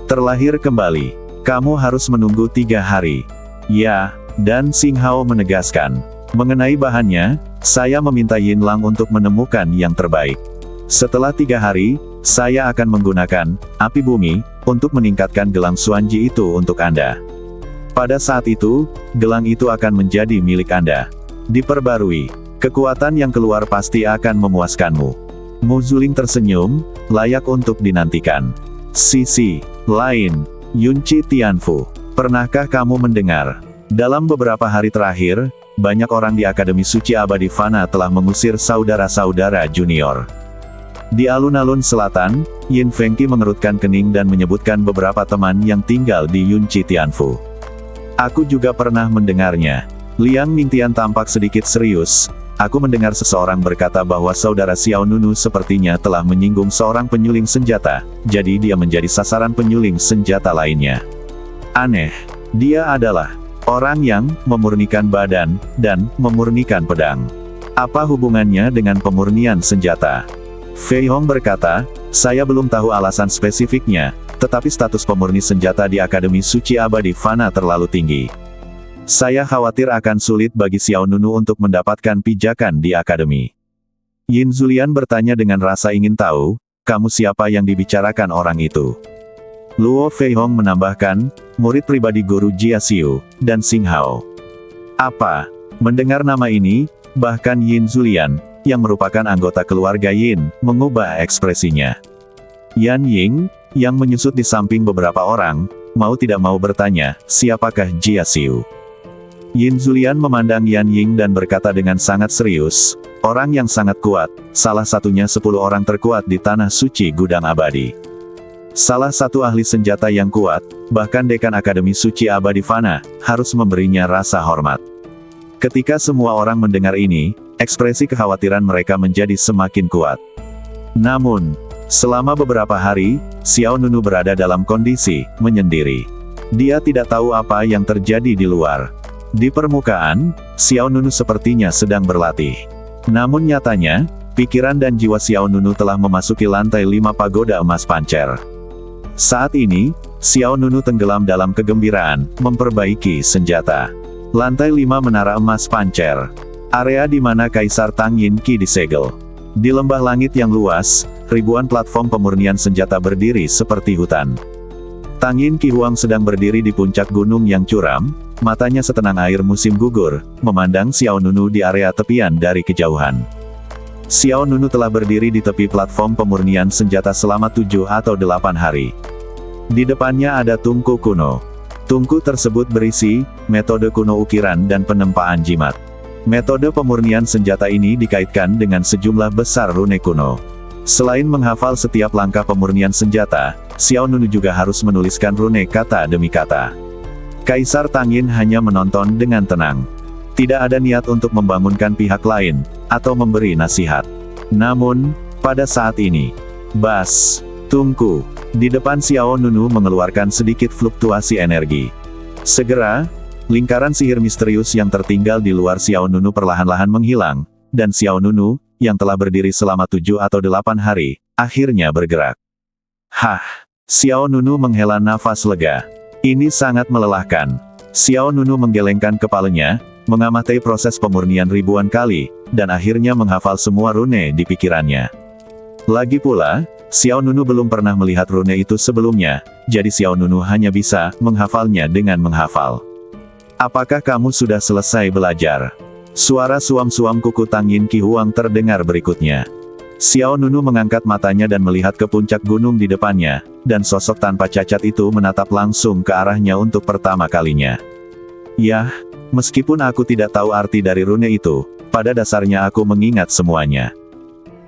Terlahir kembali. Kamu harus menunggu 3 hari. Ya, Dan Xing Hao menegaskan. Mengenai bahannya, saya meminta Yin Lang untuk menemukan yang terbaik. Setelah 3 hari, saya akan menggunakan api bumi untuk meningkatkan gelang Xuanji itu untuk Anda. Pada saat itu, gelang itu akan menjadi milik Anda. Diperbarui, kekuatan yang keluar pasti akan memuaskanmu. Mu Zuling tersenyum, layak untuk dinantikan. Sisi lain, Yunci Tianfu, pernahkah kamu mendengar? Dalam beberapa hari terakhir, banyak orang di Akademi Suci Abadi Fana telah mengusir saudara-saudara junior. Di alun-alun selatan, Yin Fengqi mengerutkan kening dan menyebutkan beberapa teman yang tinggal di Yunci Tianfu. Aku juga pernah mendengarnya. Liang Mingtian tampak sedikit serius. Aku mendengar seseorang berkata bahwa saudara Xiao Nunu sepertinya telah menyinggung seorang penyuling senjata, jadi dia menjadi sasaran penyuling senjata lainnya. Aneh. Dia adalah orang yang memurnikan badan dan memurnikan pedang. Apa hubungannya dengan pemurnian senjata? Fei Hong berkata, saya belum tahu alasan spesifiknya, tetapi status pemurni senjata di Akademi Suci Abadi Fana terlalu tinggi. Saya khawatir akan sulit bagi Xiao Nunu untuk mendapatkan pijakan di Akademi. Yin Zulian bertanya dengan rasa ingin tahu, kamu siapa yang dibicarakan orang itu? Luo Fei Hong menambahkan, murid pribadi guru Jia Xiu, dan Xing Hao. Apa? Mendengar nama ini, bahkan Yin Zulian, yang merupakan anggota keluarga Yin, mengubah ekspresinya. Yan Ying, yang menyusut di samping beberapa orang, mau tidak mau bertanya, siapakah Jia Xiu? Yin Zulian memandang Yan Ying dan berkata dengan sangat serius, orang yang sangat kuat, salah satunya 10 orang terkuat di Tanah Suci Gudang Abadi. Salah satu ahli senjata yang kuat, bahkan dekan Akademi Suci Abadi Fana, harus memberinya rasa hormat. Ketika semua orang mendengar ini, ekspresi kekhawatiran mereka menjadi semakin kuat. Namun, selama beberapa hari, Xiao Nunu berada dalam kondisi menyendiri. Dia tidak tahu apa yang terjadi di luar. Di permukaan, Xiao Nunu sepertinya sedang berlatih. Namun nyatanya, pikiran dan jiwa Xiao Nunu telah memasuki lantai 5 pagoda emas pancer. Saat ini, Xiao Nunu tenggelam dalam kegembiraan, memperbaiki senjata. Lantai 5 menara emas pancer. Area di mana Kaisar Tang Yin Qi disegel. Di lembah langit yang luas, ribuan platform pemurnian senjata berdiri seperti hutan. Tang Yin Qi Huang sedang berdiri di puncak gunung yang curam, matanya setenang air musim gugur, memandang Xiao Nunu di area tepian dari kejauhan. Xiao Nunu telah berdiri di tepi platform pemurnian senjata selama 7 atau 8 hari. Di depannya ada tungku kuno. Tungku tersebut berisi metode kuno ukiran dan penempaan jimat. Metode pemurnian senjata ini dikaitkan dengan sejumlah besar rune kuno. Selain menghafal setiap langkah pemurnian senjata, Xiao Nunu juga harus menuliskan rune kata demi kata. Kaisar Tang Yin hanya menonton dengan tenang. Tidak ada niat untuk membangunkan pihak lain, atau memberi nasihat. Namun, pada saat ini, Bas, Tungku, di depan Xiao Nunu mengeluarkan sedikit fluktuasi energi. Segera, lingkaran sihir misterius yang tertinggal di luar Xiao Nunu perlahan-lahan menghilang, dan Xiao Nunu, yang telah berdiri selama 7 atau 8 hari, akhirnya bergerak. Hah! Xiao Nunu menghela nafas lega. Ini sangat melelahkan. Xiao Nunu menggelengkan kepalanya, mengamati proses pemurnian ribuan kali, dan akhirnya menghafal semua rune di pikirannya. Lagi pula, Xiao Nunu belum pernah melihat rune itu sebelumnya, jadi Xiao Nunu hanya bisa menghafalnya dengan menghafal. Apakah kamu sudah selesai belajar? Suara suam-suam kuku Tang Yin Qi Huang terdengar berikutnya. Xiao Nunu mengangkat matanya dan melihat ke puncak gunung di depannya, dan sosok tanpa cacat itu menatap langsung ke arahnya untuk pertama kalinya. Yah, meskipun aku tidak tahu arti dari rune itu, pada dasarnya aku mengingat semuanya.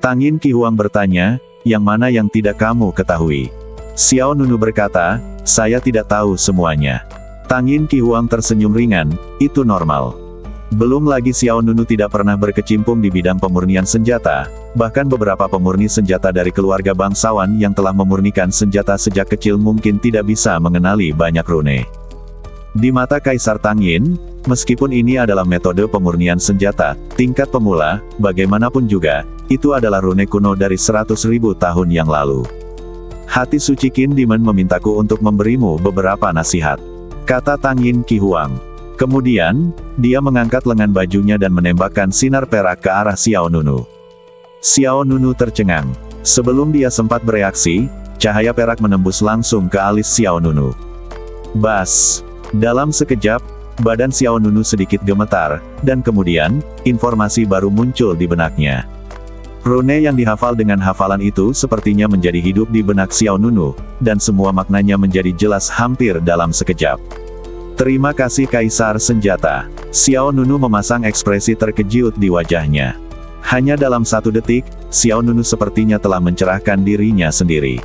Tang Yin Qi Huang bertanya, yang mana yang tidak kamu ketahui? Xiao Nunu berkata, saya tidak tahu semuanya. Tang Yin Qi Huang tersenyum ringan, itu normal. Belum lagi Xiao Nunu tidak pernah berkecimpung di bidang pemurnian senjata, bahkan beberapa pemurni senjata dari keluarga bangsawan yang telah memurnikan senjata sejak kecil mungkin tidak bisa mengenali banyak rune. Di mata Kaisar Tang Yin, meskipun ini adalah metode pemurnian senjata, tingkat pemula, bagaimanapun juga, itu adalah rune kuno dari 100.000 tahun yang lalu. Hati suci Qin Demon memintaku untuk memberimu beberapa nasihat, kata Tang Yin Qi Huang. Kemudian, dia mengangkat lengan bajunya dan menembakkan sinar perak ke arah Xiao Nunu. Xiao Nunu tercengang. Sebelum dia sempat bereaksi, cahaya perak menembus langsung ke alis Xiao Nunu. Bas! Dalam sekejap, badan Xiao Nunu sedikit gemetar, dan kemudian, informasi baru muncul di benaknya. Rune yang dihafal dengan hafalan itu sepertinya menjadi hidup di benak Xiao Nunu, dan semua maknanya menjadi jelas hampir dalam sekejap. Terima kasih Kaisar Senjata. Xiao Nunu memasang ekspresi terkejut di wajahnya. Hanya dalam 1 detik, Xiao Nunu sepertinya telah mencerahkan dirinya sendiri.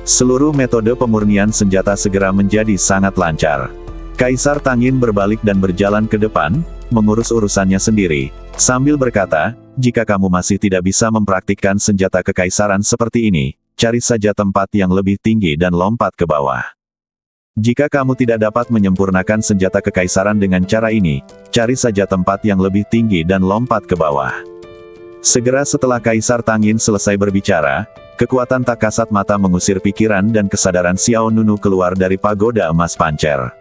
Seluruh metode pemurnian senjata segera menjadi sangat lancar. Kaisar Tangin berbalik dan berjalan ke depan, mengurus urusannya sendiri, sambil berkata, jika kamu masih tidak bisa mempraktikkan senjata kekaisaran seperti ini, cari saja tempat yang lebih tinggi dan lompat ke bawah. Jika kamu tidak dapat menyempurnakan senjata kekaisaran dengan cara ini, cari saja tempat yang lebih tinggi dan lompat ke bawah. Segera setelah Kaisar Tangin selesai berbicara, kekuatan tak kasat mata mengusir pikiran dan kesadaran Xiao Nunu keluar dari pagoda emas pancer.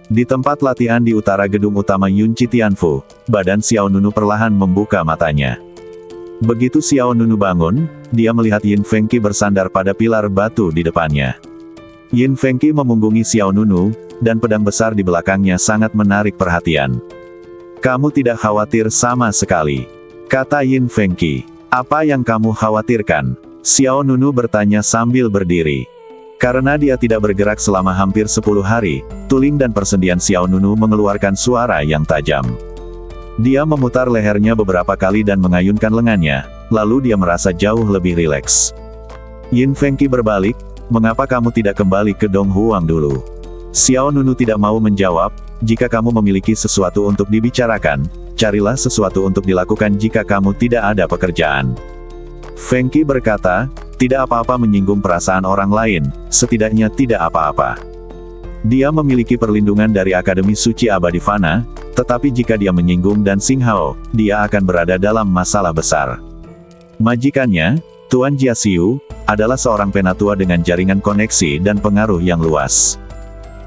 Di tempat latihan di utara gedung utama Yunchi Tianfu, badan Xiao Nunu perlahan membuka matanya. Begitu Xiao Nunu bangun, dia melihat Yin Fengqi bersandar pada pilar batu di depannya. Yin Fengqi memunggungi Xiao Nunu, dan pedang besar di belakangnya sangat menarik perhatian. Kamu tidak khawatir sama sekali, kata Yin Fengqi. Apa yang kamu khawatirkan? Xiao Nunu bertanya sambil berdiri. Karena dia tidak bergerak selama hampir 10 hari, tulang dan persendian Xiao Nunu mengeluarkan suara yang tajam. Dia memutar lehernya beberapa kali dan mengayunkan lengannya, lalu dia merasa jauh lebih rileks. Yin Fengqi berbalik, mengapa kamu tidak kembali ke Dong Huang dulu? Xiao Nunu tidak mau menjawab, jika kamu memiliki sesuatu untuk dibicarakan, carilah sesuatu untuk dilakukan jika kamu tidak ada pekerjaan. Fengqi berkata, tidak apa-apa menyinggung perasaan orang lain, setidaknya tidak apa-apa. Dia memiliki perlindungan dari Akademi Suci Abadi Fana, tetapi jika dia menyinggung Dan Xinghao, dia akan berada dalam masalah besar. Majikannya, Tuan Jiaxiu, adalah seorang penatua dengan jaringan koneksi dan pengaruh yang luas.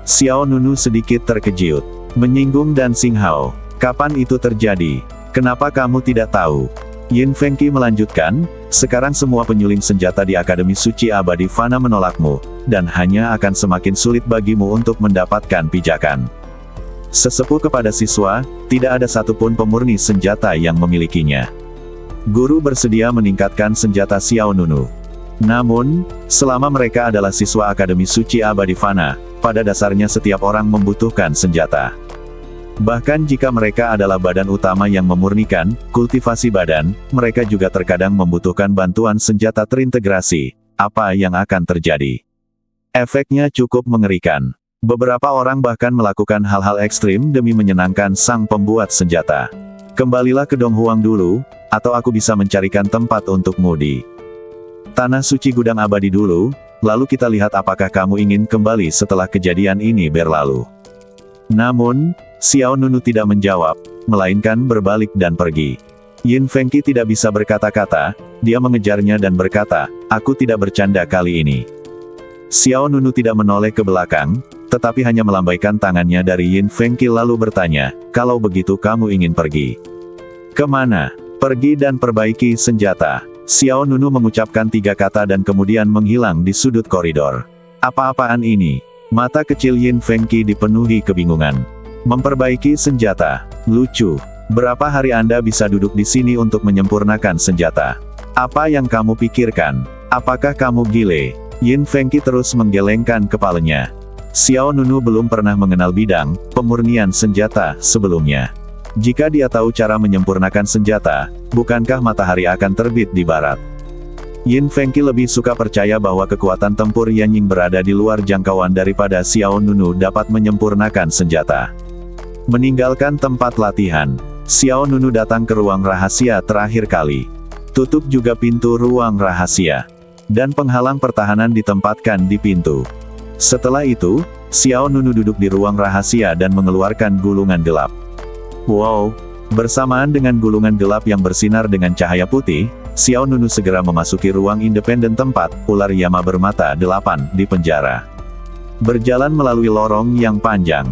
Xiao Nunu sedikit terkejut. Menyinggung Dan Xinghao, kapan itu terjadi? Kenapa kamu tidak tahu? Yin Fengqi melanjutkan, sekarang semua penyuling senjata di Akademi Suci Abadi Fana menolakmu, dan hanya akan semakin sulit bagimu untuk mendapatkan pijakan. Sesepuh kepada siswa, tidak ada satupun pemurni senjata yang memilikinya. Guru bersedia meningkatkan senjata Xiao Nunu. Namun, selama mereka adalah siswa Akademi Suci Abadi Fana, pada dasarnya setiap orang membutuhkan senjata. Bahkan jika mereka adalah badan utama yang memurnikan kultivasi badan, mereka juga terkadang membutuhkan bantuan senjata terintegrasi. Apa yang akan terjadi? Efeknya cukup mengerikan. Beberapa orang bahkan melakukan hal-hal ekstrim demi menyenangkan sang pembuat senjata. Kembalilah ke Dong Huang dulu, atau aku bisa mencarikan tempat untukmu di Tanah Suci Gudang Abadi dulu, lalu kita lihat apakah kamu ingin kembali setelah kejadian ini berlalu. Namun, Xiao Nunu tidak menjawab, melainkan berbalik dan pergi. Yin Fengqi tidak bisa berkata-kata, dia mengejarnya dan berkata, aku tidak bercanda kali ini. Xiao Nunu tidak menoleh ke belakang, tetapi hanya melambaikan tangannya dari Yin Fengqi lalu bertanya, kalau begitu kamu ingin pergi? Kemana? Pergi dan perbaiki senjata. Xiao Nunu mengucapkan 3 kata dan kemudian menghilang di sudut koridor. Apa-apaan ini? Mata kecil Yin Fengqi dipenuhi kebingungan. Memperbaiki senjata. Lucu. Berapa hari Anda bisa duduk di sini untuk menyempurnakan senjata? Apa yang kamu pikirkan? Apakah kamu gile? Yin Fengqi terus menggelengkan kepalanya. Xiao Nunu belum pernah mengenal bidang pemurnian senjata sebelumnya. Jika dia tahu cara menyempurnakan senjata, bukankah matahari akan terbit di barat? Yin Fengqi lebih suka percaya bahwa kekuatan tempur Yanying berada di luar jangkauan daripada Xiao Nunu dapat menyempurnakan senjata. Meninggalkan tempat latihan, Xiao Nunu datang ke ruang rahasia terakhir kali. Tutup juga pintu ruang rahasia. Dan penghalang pertahanan ditempatkan di pintu. Setelah itu, Xiao Nunu duduk di ruang rahasia dan mengeluarkan gulungan gelap. Wow! Bersamaan dengan gulungan gelap yang bersinar dengan cahaya putih, Xiao Nunu segera memasuki ruang independen tempat ular Yama bermata 8 di penjara. Berjalan melalui lorong yang panjang,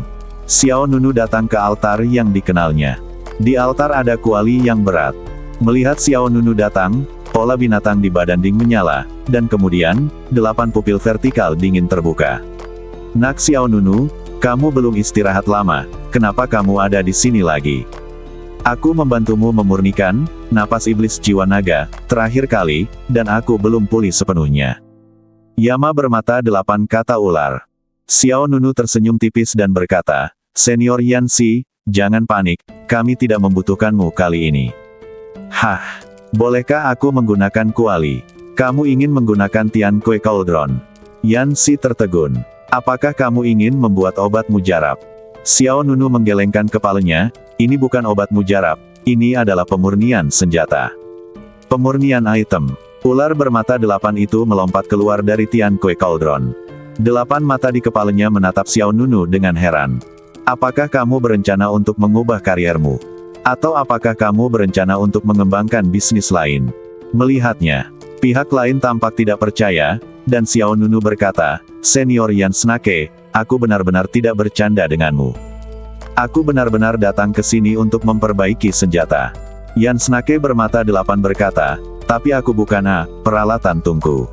Xiao Nunu datang ke altar yang dikenalnya. Di altar ada kuali yang berat. Melihat Xiao Nunu datang, pola binatang di badan Ding menyala, dan kemudian, 8 pupil vertikal dingin terbuka. Nak Xiao Nunu, kamu belum istirahat lama, kenapa kamu ada di sini lagi? Aku membantumu memurnikan napas iblis jiwa naga, terakhir kali, dan aku belum pulih sepenuhnya. Yama bermata 8, kata ular. Xiao Nunu tersenyum tipis dan berkata, Senior Yanxi, jangan panik, kami tidak membutuhkanmu kali ini. Hah, bolehkah aku menggunakan kuali? Kamu ingin menggunakan Tian Kue Cauldron? Yanxi tertegun. Apakah kamu ingin membuat obat mujarab? Xiao Nunu menggelengkan kepalanya, ini bukan obat mujarab, ini adalah pemurnian senjata. Pemurnian item. Ular bermata 8 itu melompat keluar dari Tian Kue Cauldron. 8 mata di kepalanya menatap Xiao Nunu dengan heran. Apakah kamu berencana untuk mengubah kariermu? Atau apakah kamu berencana untuk mengembangkan bisnis lain? Melihatnya, pihak lain tampak tidak percaya, dan Xiao Nunu berkata, Senior Yan Snake, aku benar-benar tidak bercanda denganmu. Aku benar-benar datang ke sini untuk memperbaiki senjata. Yan Snake bermata 8 berkata, tapi aku bukan peralatan tungku.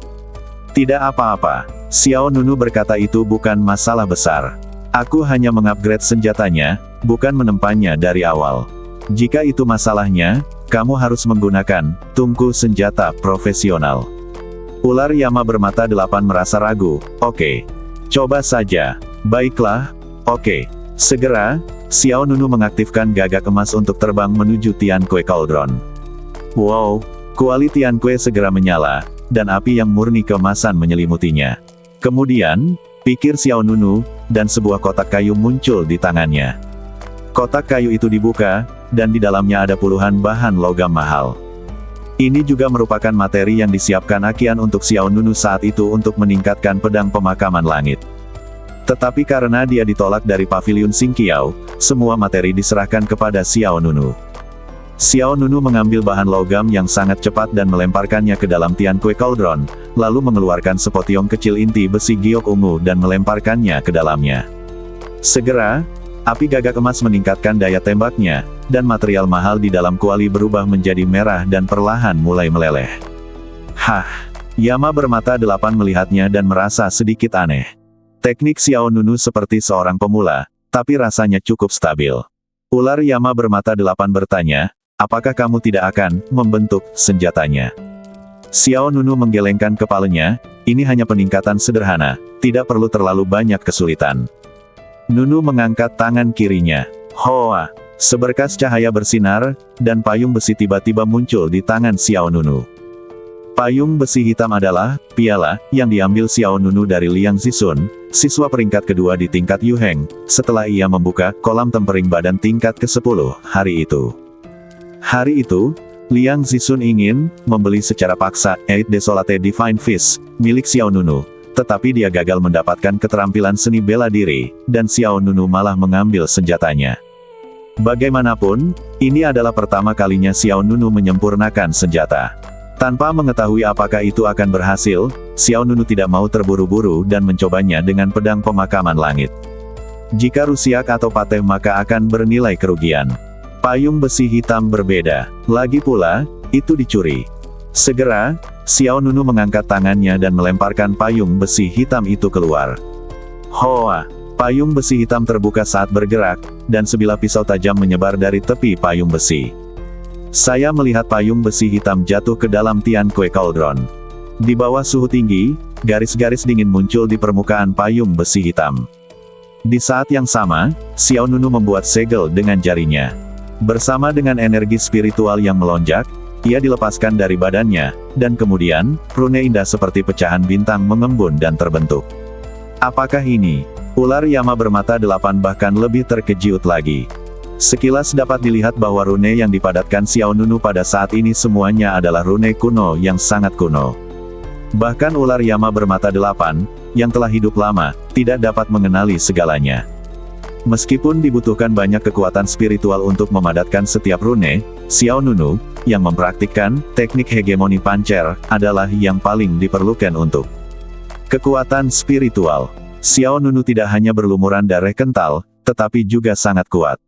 Tidak apa-apa. Xiao Nunu berkata itu bukan masalah besar. Aku hanya mengupgrade senjatanya, bukan menempanya dari awal. Jika itu masalahnya, kamu harus menggunakan tungku senjata profesional. Ular Yama bermata 8 merasa ragu. Oke. Coba saja. Baiklah. Oke. Segera, Xiao Nunu mengaktifkan gagak emas untuk terbang menuju Tian Kue Cauldron. Wow, kuali Tian Kue segera menyala, dan api yang murni keemasan menyelimutinya. Kemudian, pikir Xiao Nunu, dan sebuah kotak kayu muncul di tangannya. Kotak kayu itu dibuka, dan di dalamnya ada puluhan bahan logam mahal. Ini juga merupakan materi yang disiapkan Aqian untuk Xiao Nunu saat itu untuk meningkatkan pedang pemakaman langit. Tetapi karena dia ditolak dari paviliun Xingqiao, semua materi diserahkan kepada Xiao Nunu. Xiao Nunu mengambil bahan logam yang sangat cepat dan melemparkannya ke dalam Tian Kue Cauldron, lalu mengeluarkan sepotiong kecil inti besi giok ungu dan melemparkannya ke dalamnya. Segera, api gagak emas meningkatkan daya tembaknya, dan material mahal di dalam kuali berubah menjadi merah dan perlahan mulai meleleh. Hah! Yama bermata 8 melihatnya dan merasa sedikit aneh. Teknik Xiao Nunu seperti seorang pemula, tapi rasanya cukup stabil. Ular Yama bermata 8 bertanya, apakah kamu tidak akan membentuk senjatanya? Xiao Nunu menggelengkan kepalanya, ini hanya peningkatan sederhana, tidak perlu terlalu banyak kesulitan. Nunu mengangkat tangan kirinya. Hoa! Seberkas cahaya bersinar, dan payung besi tiba-tiba muncul di tangan Xiao Nunu. Payung besi hitam adalah piala yang diambil Xiao Nunu dari Liang Zixun, siswa peringkat kedua di tingkat Yuheng, setelah ia membuka kolam tempering badan tingkat ke-10 hari itu. Hari itu, Liang Zixun ingin membeli secara paksa Eight Desolate Divine Fist milik Xiao Nunu, tetapi dia gagal mendapatkan keterampilan seni bela diri, dan Xiao Nunu malah mengambil senjatanya. Bagaimanapun, ini adalah pertama kalinya Xiao Nunu menyempurnakan senjata. Tanpa mengetahui apakah itu akan berhasil, Xiao Nunu tidak mau terburu-buru dan mencobanya dengan pedang pemakaman langit. Jika rusiak atau patah maka akan bernilai kerugian. Payung besi hitam berbeda. Lagi pula, itu dicuri. Segera, Xiao Nunu mengangkat tangannya dan melemparkan payung besi hitam itu keluar. Hoa! Payung besi hitam terbuka saat bergerak, dan sebilah pisau tajam menyebar dari tepi payung besi. Saya melihat payung besi hitam jatuh ke dalam Tian Kue Cauldron. Di bawah suhu tinggi, garis-garis dingin muncul di permukaan payung besi hitam. Di saat yang sama, Xiao Nunu membuat segel dengan jarinya. Bersama dengan energi spiritual yang melonjak, ia dilepaskan dari badannya, dan kemudian, rune indah seperti pecahan bintang mengembun dan terbentuk. Apakah ini? Ular Yama bermata 8 bahkan lebih terkejut lagi. Sekilas dapat dilihat bahwa rune yang dipadatkan Xiao Nunu pada saat ini semuanya adalah rune kuno yang sangat kuno. Bahkan ular Yama bermata 8, yang telah hidup lama, tidak dapat mengenali segalanya. Meskipun dibutuhkan banyak kekuatan spiritual untuk memadatkan setiap rune, Xiao Nunu, yang mempraktikkan teknik hegemoni pancer, adalah yang paling diperlukan untuk kekuatan spiritual. Xiao Nunu tidak hanya berlumuran darah kental, tetapi juga sangat kuat.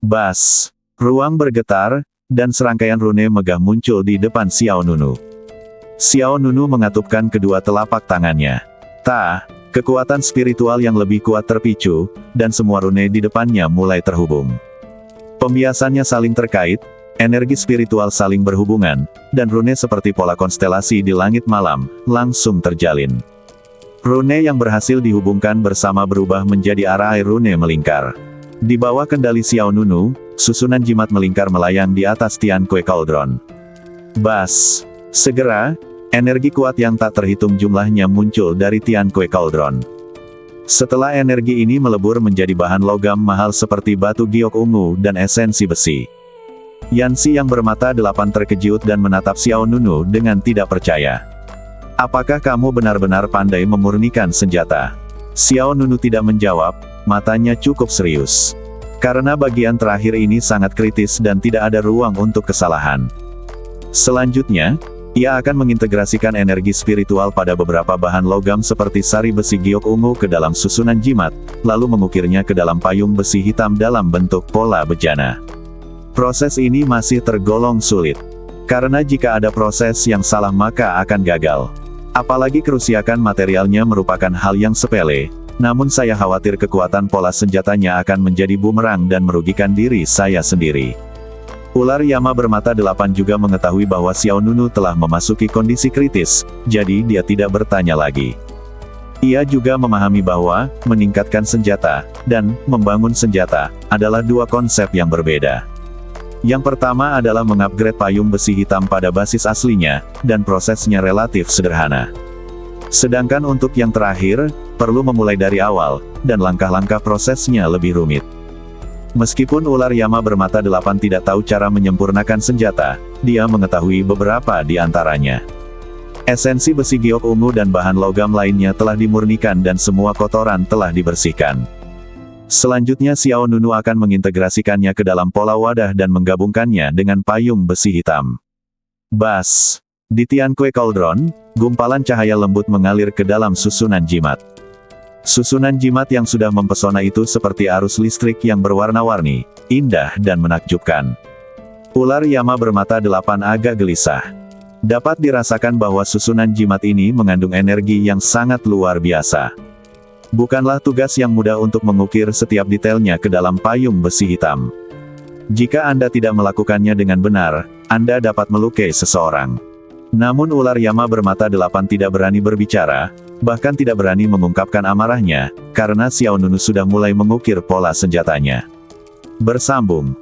Bas! Ruang bergetar, dan serangkaian rune megah muncul di depan Xiao Nunu. Xiao Nunu mengatupkan kedua telapak tangannya. Kekuatan spiritual yang lebih kuat terpicu, dan semua rune di depannya mulai terhubung. Pembiasannya saling terkait, energi spiritual saling berhubungan, dan rune seperti pola konstelasi di langit malam, langsung terjalin. Rune yang berhasil dihubungkan bersama berubah menjadi arai rune melingkar. Di bawah kendali Xiao Nunu, susunan jimat melingkar melayang di atas Tianque Cauldron. Bas! Segera, energi kuat yang tak terhitung jumlahnya muncul dari Tianque Cauldron. Setelah energi ini melebur menjadi bahan logam mahal seperti batu giok ungu dan esensi besi. Yanxi yang bermata 8 terkejut dan menatap Xiao Nunu dengan tidak percaya. Apakah kamu benar-benar pandai memurnikan senjata? Xiao Nunu tidak menjawab, matanya cukup serius. Karena bagian terakhir ini sangat kritis dan tidak ada ruang untuk kesalahan. Selanjutnya, ia akan mengintegrasikan energi spiritual pada beberapa bahan logam seperti sari besi giok ungu ke dalam susunan jimat, lalu mengukirnya ke dalam payung besi hitam dalam bentuk pola bejana. Proses ini masih tergolong sulit. Karena jika ada proses yang salah maka akan gagal. Apalagi kerusakan materialnya merupakan hal yang sepele, namun saya khawatir kekuatan pola senjatanya akan menjadi bumerang dan merugikan diri saya sendiri. Ular Yama bermata 8 juga mengetahui bahwa Xiao Nunu telah memasuki kondisi kritis, jadi dia tidak bertanya lagi. Ia juga memahami bahwa, meningkatkan senjata, dan membangun senjata, adalah dua konsep yang berbeda. Yang pertama adalah mengupgrade payung besi hitam pada basis aslinya, dan prosesnya relatif sederhana. Sedangkan untuk yang terakhir, perlu memulai dari awal, dan langkah-langkah prosesnya lebih rumit. Meskipun ular Yama bermata 8 tidak tahu cara menyempurnakan senjata, dia mengetahui beberapa di antaranya. Esensi besi giok ungu dan bahan logam lainnya telah dimurnikan dan semua kotoran telah dibersihkan. Selanjutnya Xiao Nunu akan mengintegrasikannya ke dalam pola wadah dan menggabungkannya dengan payung besi hitam. Bas! Di Tianque Cauldron, gumpalan cahaya lembut mengalir ke dalam susunan jimat. Susunan jimat yang sudah mempesona itu seperti arus listrik yang berwarna-warni, indah dan menakjubkan. Ular Yama bermata 8 agak gelisah. Dapat dirasakan bahwa susunan jimat ini mengandung energi yang sangat luar biasa. Bukanlah tugas yang mudah untuk mengukir setiap detailnya ke dalam payung besi hitam. Jika Anda tidak melakukannya dengan benar, Anda dapat melukai seseorang. Namun ular Yama bermata 8 tidak berani berbicara, bahkan tidak berani mengungkapkan amarahnya, karena Xiao Nunu sudah mulai mengukir pola senjatanya. Bersambung.